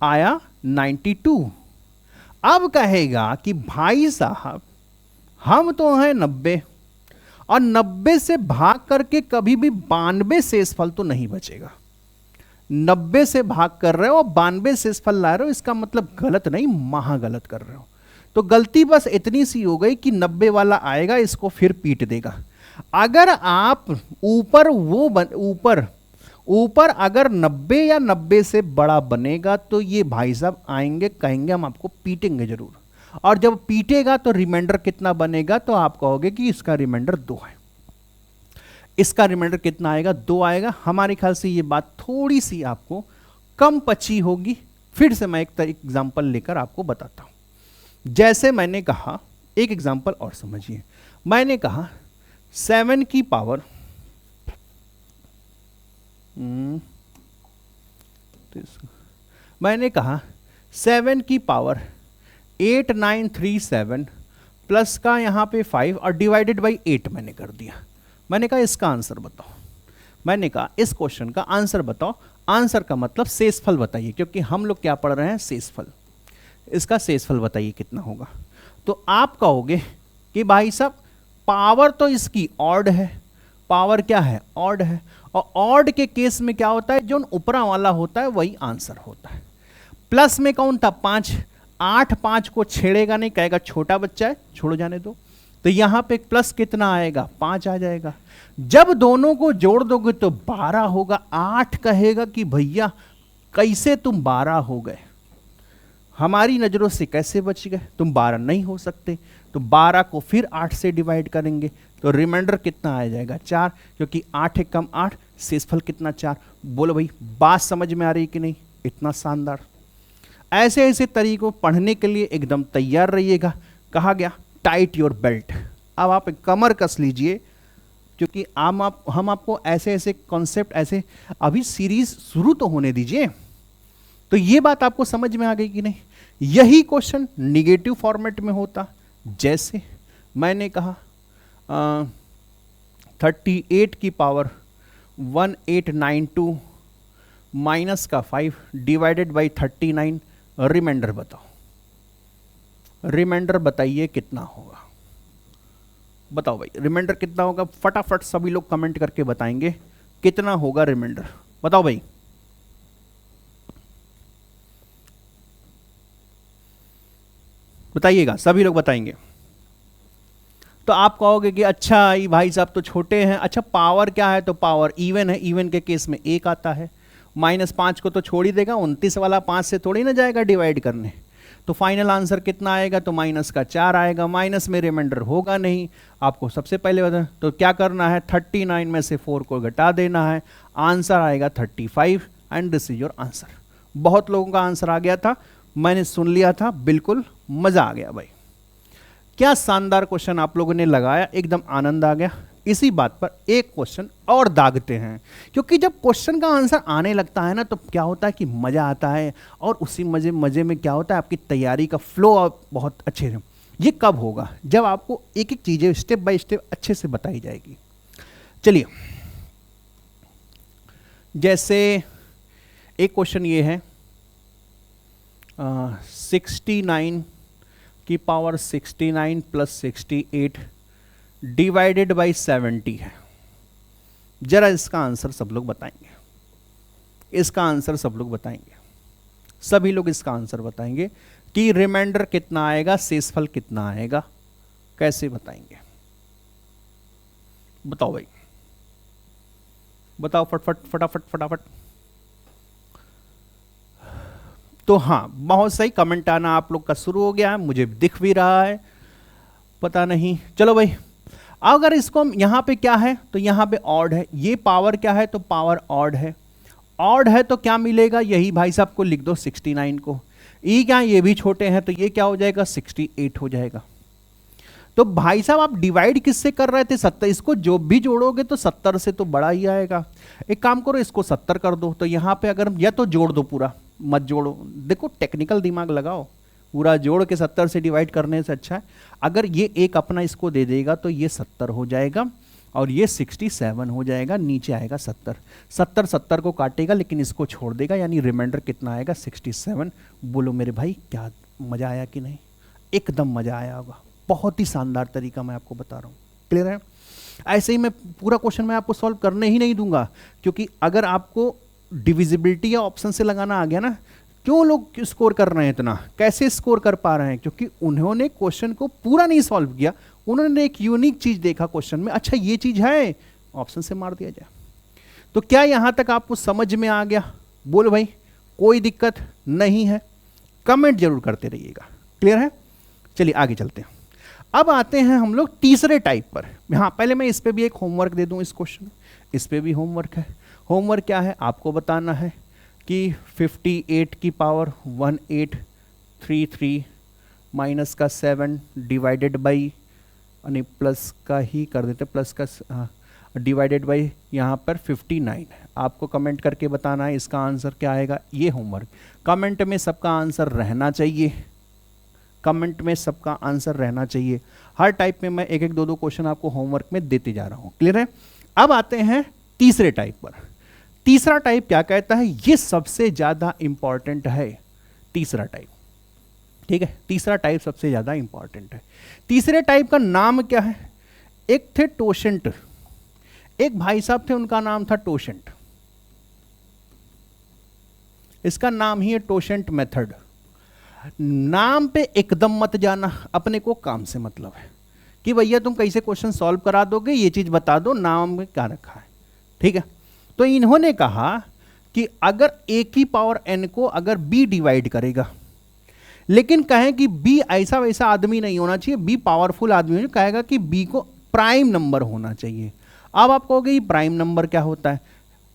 [SPEAKER 1] आया 92। अब कहेगा कि भाई साहब हम तो हैं 90, और 90 से भाग करके कभी भी 92 शेषफल तो नहीं बचेगा। 90 से भाग कर रहे हो और 92 शेषफल ला रहे हो, इसका मतलब गलत नहीं, महा गलत कर रहे हो। तो गलती बस इतनी सी हो गई कि 90 वाला आएगा, इसको फिर पीट देगा। अगर आप ऊपर अगर 90 या 90 से बड़ा बनेगा तो ये भाई साहब आएंगे, कहेंगे हम आपको पीटेंगे जरूर। और जब पीटेगा तो रिमाइंडर कितना बनेगा? तो आप कहोगे कि इसका रिमाइंडर 2 है। इसका रिमाइंडर कितना आएगा? 2 आएगा। हमारे ख्याल से ये बात थोड़ी सी आपको कम पची होगी। फिर से मैं एक एग्जाम्पल लेकर आपको बताता हूं। जैसे मैंने कहा, एक एग्जाम्पल और समझिए। मैंने कहा 7 की पावर मैंने कहा 7 की पावर 8937 प्लस का यहां पे 5 और डिवाइडेड बाई 8 मैंने कर दिया। मैंने कहा इसका आंसर बताओ। मैंने कहा इस क्वेश्चन का आंसर बताओ। आंसर का मतलब शेषफल बताइए, क्योंकि हम लोग क्या पढ़ रहे हैं? शेषफल। इसका शेषफल बताइए कितना होगा। तो आप कहोगे कि भाई साहब पावर तो इसकी ऑड है। पावर क्या है? ऑड है। और ऑड के केस में क्या होता है? जो ऊपरा वाला होता है वही आंसर होता है। प्लस में कौन था? 5। 8 5 को छेड़ेगा नहीं, कहेगा छोटा बच्चा है, छोड़ो जाने दो। तो यहां पे प्लस कितना आएगा, 5 आ जाएगा। जब दोनों को जोड़ दोगे तो 12 होगा। 8 कहेगा कि भैया कैसे तुम 12 हो गए, हमारी नजरों से कैसे बच गए, तुम 12 नहीं हो सकते। तो 12 को फिर 8 से डिवाइड करेंगे तो रिमाइंडर कितना आ जाएगा, 4, क्योंकि 8 एक कम 8, शेषफल कितना, 4। बोलो भाई बात समझ में आ रही कि नहीं, इतना शानदार। ऐसे ऐसे तरीकों पढ़ने के लिए एकदम तैयार रहिएगा। कहा गया टाइट योर बेल्ट। अब आप कमर कस लीजिए, क्योंकि हम आपको ऐसे ऐसे कॉन्सेप्ट, ऐसे अभी सीरीज शुरू तो होने दीजिए। तो ये बात आपको समझ में आ गई कि नहीं। यही क्वेश्चन निगेटिव फॉर्मेट में होता, जैसे मैंने कहा 38 की पावर 1892 माइनस का 5 डिवाइडेड बाई 39, रिमाइंडर बताओ। रिमाइंडर बताइए कितना होगा, बताओ भाई रिमाइंडर कितना होगा। फटाफट सभी लोग कमेंट करके बताएंगे कितना होगा रिमाइंडर, बताओ भाई। बताइएगा, सभी लोग बताएंगे। तो आप कहोगे कि अच्छा ये भाई साहब तो छोटे हैं। अच्छा पावर क्या है, तो पावर इवन है, इवन के केस में 1 आता है। -5 को तो छोड़ ही देगा, 29 वाला 5 से थोड़ी ना जाएगा डिवाइड करने। तो फाइनल आंसर कितना आएगा, तो -4 आएगा। माइनस में रिमाइंडर होगा नहीं, आपको सबसे पहले बता। तो क्या करना है, 39 में से 4 को घटा देना है, आंसर आएगा 35 and this is your answer. बहुत लोगों का आंसर आ गया था, मैंने सुन लिया था, बिल्कुल मजा आ गया भाई। क्या शानदार क्वेश्चन आप लोगों ने लगाया, एकदम आनंद आ गया। इसी बात पर एक क्वेश्चन और दागते हैं, क्योंकि जब क्वेश्चन का आंसर आने लगता है ना तो क्या होता है कि मजा आता है, और उसी मजे में क्या होता है आपकी तैयारी का फ्लो बहुत अच्छे से। ये कब होगा, जब आपको एक एक चीजें स्टेप बाय स्टेप अच्छे से बताई जाएगी। चलिए जैसे एक क्वेश्चन ये है 69 की पावर 69 प्लस 68 डिवाइडेड बाई 70 है। जरा इसका आंसर सब लोग बताएंगे, इसका आंसर सब लोग बताएंगे, सभी लोग इसका आंसर बताएंगे कि रिमाइंडर कितना आएगा, शेषफल कितना आएगा, कैसे बताएंगे, बताओ भाई, बताओ फटाफट फटाफट फटाफट। तो हाँ बहुत सही, कमेंट आना आप लोग का शुरू हो गया है, मुझे दिख भी रहा है, पता नहीं। चलो भाई अगर इसको हम यहां पे क्या है, तो यहां पे ऑड है, ये पावर क्या है, तो पावर ऑड है। ऑड है तो क्या मिलेगा, यही भाई साहब को लिख दो 69 को। ये क्या, ये भी छोटे हैं, तो ये क्या हो जाएगा 68 हो जाएगा। तो भाई साहब आप डिवाइड किससे कर रहे थे, 70। इसको जो भी जोड़ोगे तो 70 से तो बड़ा ही आएगा। एक काम करो इसको 70 कर दो, तो यहां पे अगर या तो जोड़ दो, पूरा मत जोड़ो, देखो टेक्निकल दिमाग लगाओ, पूरा जोड़ के 70 से डिवाइड करने से अच्छा है अगर ये एक अपना इसको दे देगा तो ये 70 हो जाएगा और ये 67 हो जाएगा, नीचे आएगा 70। 70 को काटेगा लेकिन इसको छोड़ देगा, यानी रिमाइंडर कितना आएगा 67। बोलो मेरे भाई क्या मजा आया कि नहीं, एकदम मजा आया होगा, बहुत ही शानदार तरीका मैं आपको बता रहा हूँ, क्लियर है। ऐसे ही मैं पूरा क्वेश्चन मैं आपको सॉल्व करने ही नहीं दूंगा, क्योंकि अगर आपको डिविजिबिलिटी या ऑप्शन से लगाना आ गया ना, क्यों लोग स्कोर कर रहे हैं इतना, कैसे स्कोर कर पा रहे हैं, क्योंकि उन्होंने क्वेश्चन को पूरा नहीं सॉल्व किया, उन्होंने एक यूनिक चीज देखा क्वेश्चन में, अच्छा ये चीज है, ऑप्शन से मार दिया जाए। तो क्या यहां तक आपको समझ में आ गया, बोलो भाई कोई दिक्कत नहीं है, कमेंट जरूर करते रहिएगा, क्लियर है। चलिए आगे चलते हैं, अब आते हैं हम लोग तीसरे टाइप पर। हाँ पहले मैं इस पे भी एक होमवर्क दे दूं, इस क्वेश्चन इस पे भी होमवर्क है। होमवर्क क्या है, आपको बताना है कि 58 की पावर 1833 माइनस का 7 डिवाइडेड बाई, यानी प्लस का ही कर देते, प्लस का डिवाइडेड बाई यहाँ पर 59। आपको कमेंट करके बताना है इसका आंसर क्या आएगा। ये होमवर्क कमेंट में सबका आंसर रहना चाहिए, कमेंट में सबका आंसर रहना चाहिए। हर टाइप में मैं एक एक दो दो क्वेश्चन आपको होमवर्क में देते जा रहा हूँ, क्लियर है। अब आते हैं तीसरे टाइप पर। तीसरा टाइप क्या कहता है, ये सबसे ज्यादा इंपॉर्टेंट है तीसरा टाइप, ठीक है। तीसरा टाइप सबसे ज्यादा इंपॉर्टेंट है। तीसरे टाइप का नाम क्या है, एक थे टोशेंट, एक भाई साहब थे उनका नाम था टोशेंट, इसका नाम ही है टोशेंट मेथड। नाम पे एकदम मत जाना, अपने को काम से मतलब है, कि भैया तुम कैसे क्वेश्चन सॉल्व करा दोगे, ये चीज बता दो, नाम में क्या रखा है, ठीक है। तो इन्होंने कहा कि अगर a की पावर n को अगर b डिवाइड करेगा, लेकिन कहें कि b ऐसा वैसा आदमी नहीं होना चाहिए, b पावरफुल आदमी होना, कहेगा कि b को प्राइम नंबर होना चाहिए। अब आप कहोगे ये प्राइम नंबर क्या होता है?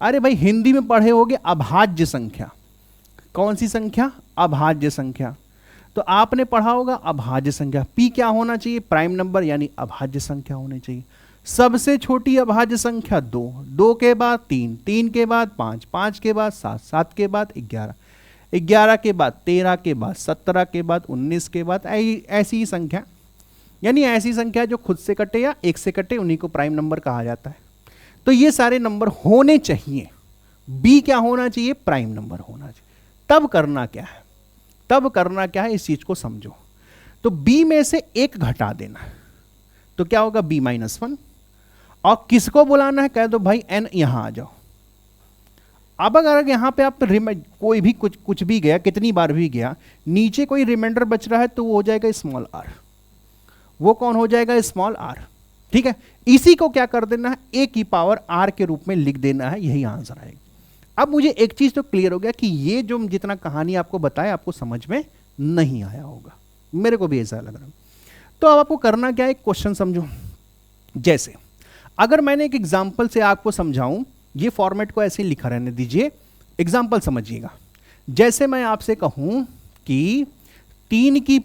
[SPEAKER 1] अरे भाई हिंदी में पढ़े होगे अभाज्य संख्या। कौन सी संख्या? अभाज्य संख्या। तो आपने पढ़ा होगा अभाज्य संख्या, p क्या होना चाहिए? प्राइम नंबर, यानी अभाज्य संख्या होनी चाहिए। सबसे छोटी अभाज्य संख्या 2, 2 के बाद 3, 3 के बाद 5, 5 के बाद 7, 7 के बाद 11, 11 के बाद 13 के बाद 17 के बाद 19 के बाद ऐसी ही संख्या, यानी ऐसी संख्या जो खुद से कटे या एक से कटे, उन्हीं को प्राइम नंबर कहा जाता है। तो ये सारे नंबर होने चाहिए, b क्या होना चाहिए? प्राइम नंबर होना चाहिए। तब करना क्या है? तब करना क्या है, इस चीज को समझो। तो b में से एक घटा देना, तो क्या होगा? b-1। और किसको बुलाना है? कह दो भाई n यहां आ जाओ। अब अगर यहां पे आप कोई भी कुछ भी गया, कितनी बार भी गया, नीचे कोई रिमाइंडर बच रहा है तो वो हो जाएगा स्मॉल r। वो कौन हो जाएगा? स्मॉल r, ठीक है। इसी को क्या कर देना है? a की पावर r के रूप में लिख देना है, यही आंसर आएगा। अब मुझे एक चीज तो क्लियर हो गया कि ये जो जितना कहानी आपको बताया आपको समझ में नहीं आया होगा, मेरे को भी ऐसा लग रहा। तो अब आपको करना क्या है, एक क्वेश्चन समझो। जैसे अगर मैंने एक एग्जांपल से आपको समझाऊं, ये फॉर्मेट को ऐसे लिखा रहने दीजिए, एग्जांपल समझिएगा। जैसे मैं आपसे कहूं कि 3 की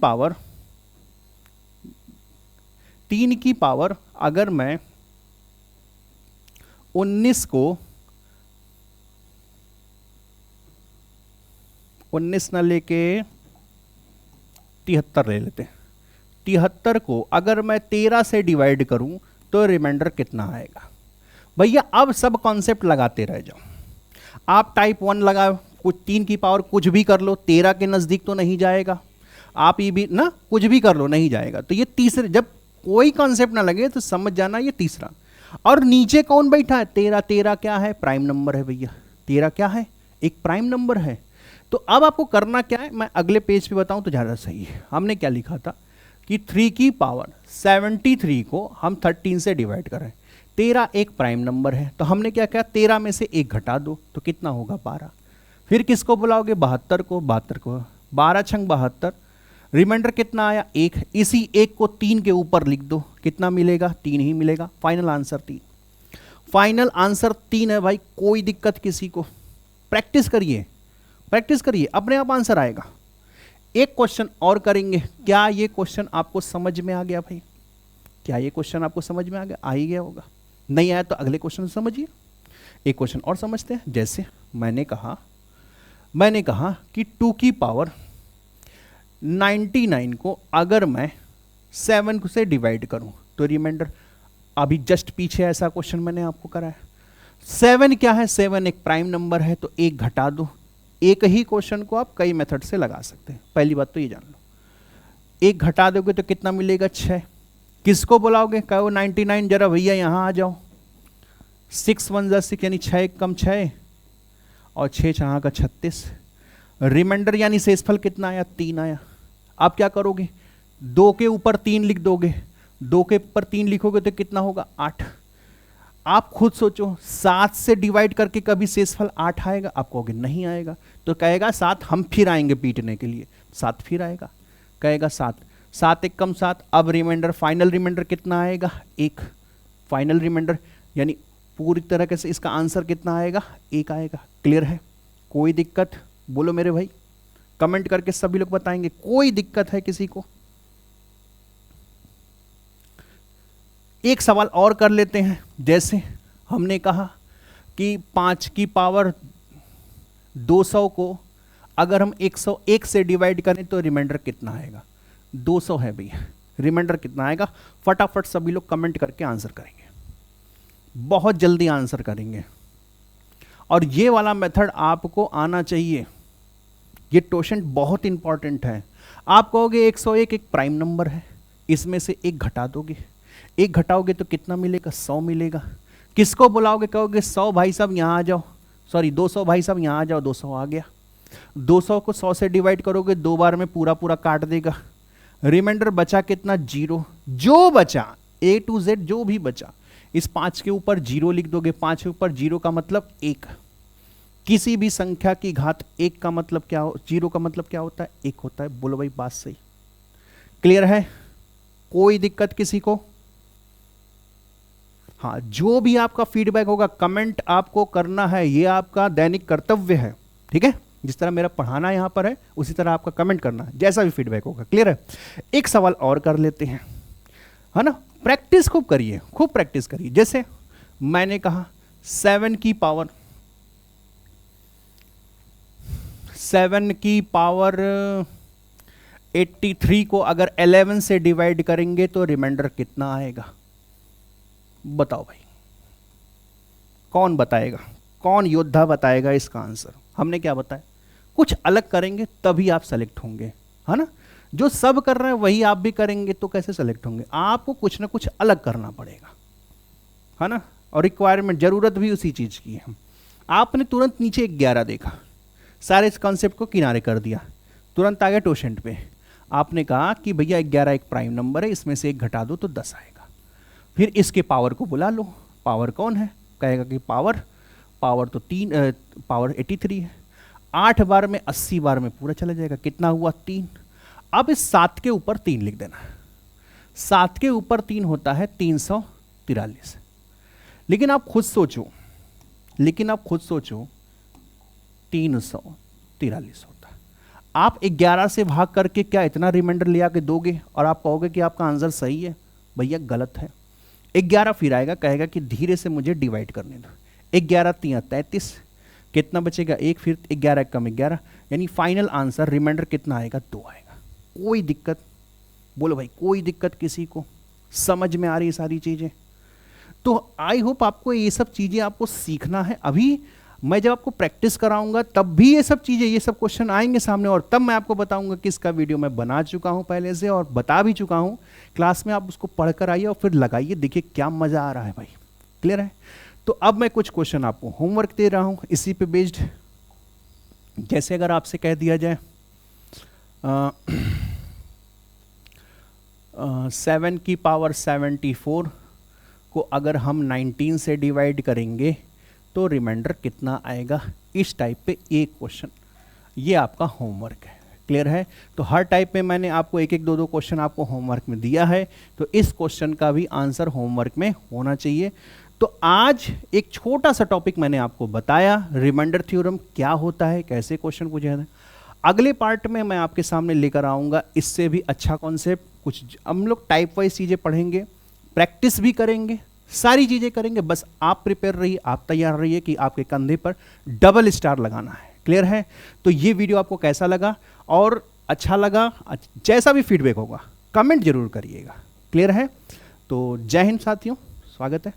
[SPEAKER 1] पावर अगर मैं 19 को 19 ना लेके 73 ले लेते हैं, 73 को अगर मैं 13 से डिवाइड करूं तो रिमाइंडर कितना आएगा? भैया अब सब कॉन्सेप्ट लगाते रह जाओ। आप टाइप 1 लगाओ, कुछ 3 की पावर कुछ भी कर लो, 13 के नजदीक तो नहीं जाएगा। आप ये भी ना कुछ भी कर लो, नहीं जाएगा। तो ये तीसरे, जब कोई कॉन्सेप्ट ना लगे तो समझ जाना ये तीसरा। और नीचे कौन बैठा है? 13। 13 क्या है? प्राइम नंबर है भैया। 13 क्या है? एक प्राइम नंबर है। तो अब आपको करना क्या है, मैं अगले पेज पे बताऊं तो ज़्यादा सही है। हमने क्या लिखा था कि 3 की पावर 73 को हम 13 से डिवाइड करें। 13 एक प्राइम नंबर है, तो हमने क्या किया? 13 में से एक घटा दो तो कितना होगा? 12। फिर किसको बुलाओगे? 72 को। 72 को 12 छंग 72, रिमाइंडर कितना आया? 1। इसी 1 को 3 के ऊपर लिख दो, कितना मिलेगा? 3 ही मिलेगा। Final answer 3। फाइनल आंसर 3 है भाई, कोई दिक्कत किसी को? प्रैक्टिस करिए, प्रैक्टिस करिए, अपने आप आंसर आएगा। एक क्वेश्चन और करेंगे। क्या ये क्वेश्चन आपको समझ में आ गया भाई? क्या ये क्वेश्चन आपको समझ में आ गया? आ ही गया होगा। नहीं आया तो अगले क्वेश्चन समझिए। एक क्वेश्चन और समझते हैं। जैसे मैंने कहा कि 2 की पावर 99 को अगर मैं 7 से डिवाइड करूं तो रिमाइंडर, अभी जस्ट पीछे ऐसा क्वेश्चन मैंने आपको कराया। 7 क्या है? 7 एक प्राइम नंबर है, तो एक घटा दो। एक ही क्वेश्चन को आप कई मेथड से लगा सकते हैं, पहली बात तो ये जान लो। एक घटा दोगे तो कितना मिलेगा? 6। किसको बुलाओगे? कहो 99 जरा भैया यहाँ आ जाओ। 6 1 जा 6, यानी 6 कम 6 और 6 6 का 36। रिमाइंडर यानी शेषफल कितना आया? 3 आया। आप क्या करोगे? 2 के ऊपर 3 लिख दोगे। 2 के ऊपर 3 लिखोगे तो कितना होगा? 8। आप खुद सोचो, 7 से डिवाइड करके कभी शेषफल 8 आएगा? आप कहोगे नहीं आएगा। तो कहेगा 7, हम फिर आएंगे पीटने के लिए, 7 फिर आएगा। कहेगा 7, 7 एक कम 7। अब रिमाइंडर, फाइनल रिमाइंडर कितना आएगा? 1। फाइनल रिमाइंडर यानी पूरी तरह से इसका आंसर कितना आएगा? 1 आएगा। क्लियर है? कोई दिक्कत? बोलो मेरे भाई, कमेंट करके सभी लोग बताएंगे। कोई दिक्कत है किसी को? एक सवाल और कर लेते हैं। जैसे हमने कहा कि 5 की पावर 200 को अगर हम 101 से डिवाइड करें तो रिमाइंडर कितना आएगा? 200 है भैया, रिमाइंडर कितना आएगा? फटाफट सभी लोग कमेंट करके आंसर करेंगे, बहुत जल्दी आंसर करेंगे। और ये वाला मेथड आपको आना चाहिए। ये क्वेश्चन बहुत इंपॉर्टेंट है। आप कहोगे 101 एक प्राइम नंबर है, इसमें से एक घटा दोगे। एक घटाओगे तो कितना मिलेगा? 100 मिलेगा। किसको बुलाओगे? कहोगे 100 भाई साहब यहाँ आ जाओ, सॉरी 200 भाई साहब यहाँ आ जाओ। 200 आ गया। 200 को 100 से डिवाइड करोगे, 2 बार में पूरा पूरा काट देगा। रिमाइंडर बचा कितना, 0। जो बचा A to Z जो भी बचा, इस 5 के ऊपर 0 लिख दोगे। 5 के ऊपर 0 का मतलब 1। किसी भी संख्या की घात 1 का मतलब क्या हो, 0 का मतलब क्या होता है, 1 होता है। बोलो भाई बात सही, क्लियर है, कोई दिक्कत किसी को? हाँ, जो भी आपका फीडबैक होगा कमेंट आपको करना है, ये आपका दैनिक कर्तव्य है, ठीक है। जिस तरह मेरा पढ़ाना यहां पर है उसी तरह आपका कमेंट करना है, जैसा भी फीडबैक होगा, क्लियर है। एक सवाल और कर लेते हैं, है ना। प्रैक्टिस खूब करिए, खूब प्रैक्टिस करिए। जैसे मैंने कहा 7 की पावर 83 को अगर 11 से डिवाइड करेंगे तो रिमाइंडर कितना आएगा, बताओ भाई, कौन बताएगा, कौन योद्धा बताएगा इसका आंसर। हमने क्या बताया, कुछ अलग करेंगे तभी आप सेलेक्ट होंगे, है ना। जो सब कर रहे हैं वही आप भी करेंगे तो कैसे सेलेक्ट होंगे, आपको कुछ ना कुछ अलग करना पड़ेगा, है ना। और रिक्वायरमेंट, जरूरत भी उसी चीज की है। आपने तुरंत नीचे 11 देखा, सारे इस कॉन्सेप्ट को किनारे कर दिया, तुरंत आ गया टोशेंट पे। आपने कहा कि भैया 11 एक प्राइम नंबर है, इसमें से 1 घटा दो तो 10 आएगा। फिर इसके पावर को बुला लो, पावर कौन है, कहेगा कि पावर तो 3, पावर 83 है। 8 बार में 80 बार में पूरा चला जाएगा, कितना हुआ 3। अब इस 7 के ऊपर 3 लिख देना, 7 के ऊपर 3 होता है 343। लेकिन आप खुद सोचो 343 होता है। आप 11 से भाग करके क्या इतना रिमाइंडर ले आके दोगे और आप कहोगे कि आपका आंसर सही है, भैया गलत है। 11 फिर आएगा, कहेगा कि धीरे से मुझे डिवाइड करने दो। 11 3 33, कितना बचेगा 1, फिर 11 कम 11, यानी फाइनल आंसर रिमाइंडर कितना आएगा, 2 आएगा। कोई दिक्कत, बोलो भाई कोई दिक्कत किसी को, समझ में आ रही है सारी चीजें। तो आई होप आपको ये सब चीजें आपको सीखना है। अभी मैं जब आपको प्रैक्टिस कराऊंगा तब भी ये सब चीजें, ये सब क्वेश्चन आएंगे सामने, और तब मैं आपको बताऊंगा कि इसका वीडियो मैं बना चुका हूं पहले से और बता भी चुका हूं। क्लास में आप उसको पढ़कर आइए और फिर लगाइए, देखिए क्या मजा आ रहा है भाई, क्लियर है। तो अब मैं कुछ क्वेश्चन आपको होमवर्क दे रहा हूं इसी पे बेस्ड। जैसे अगर आपसे कह दिया जाए 7 की पावर 74 को अगर हम 19 से डिवाइड करेंगे तो रिमाइंडर कितना आएगा, इस टाइप पे एक क्वेश्चन, ये आपका होमवर्क है, क्लियर है। तो हर टाइप में मैंने आपको 1-1 2-2 क्वेश्चन आपको होमवर्क में दिया है, तो इस क्वेश्चन का भी आंसर होमवर्क में होना चाहिए। तो आज एक छोटा सा टॉपिक मैंने आपको बताया, रिमाइंडर थ्योरम क्या होता है, कैसे क्वेश्चन पूछे जाते हैं। अगले पार्ट में मैं आपके सामने लेकर आऊँगा इससे भी अच्छा कॉन्सेप्ट, कुछ हम लोग टाइप वाइज चीज़ें पढ़ेंगे, प्रैक्टिस भी करेंगे, सारी चीज़ें करेंगे। बस आप प्रिपेयर रहिए, आप तैयार रहिए कि आपके कंधे पर डबल स्टार लगाना है, क्लियर है। तो ये वीडियो आपको कैसा लगा, और अच्छा लगा, जैसा भी फीडबैक होगा कमेंट जरूर करिएगा, क्लियर है। तो जय हिंद साथियों, स्वागत है।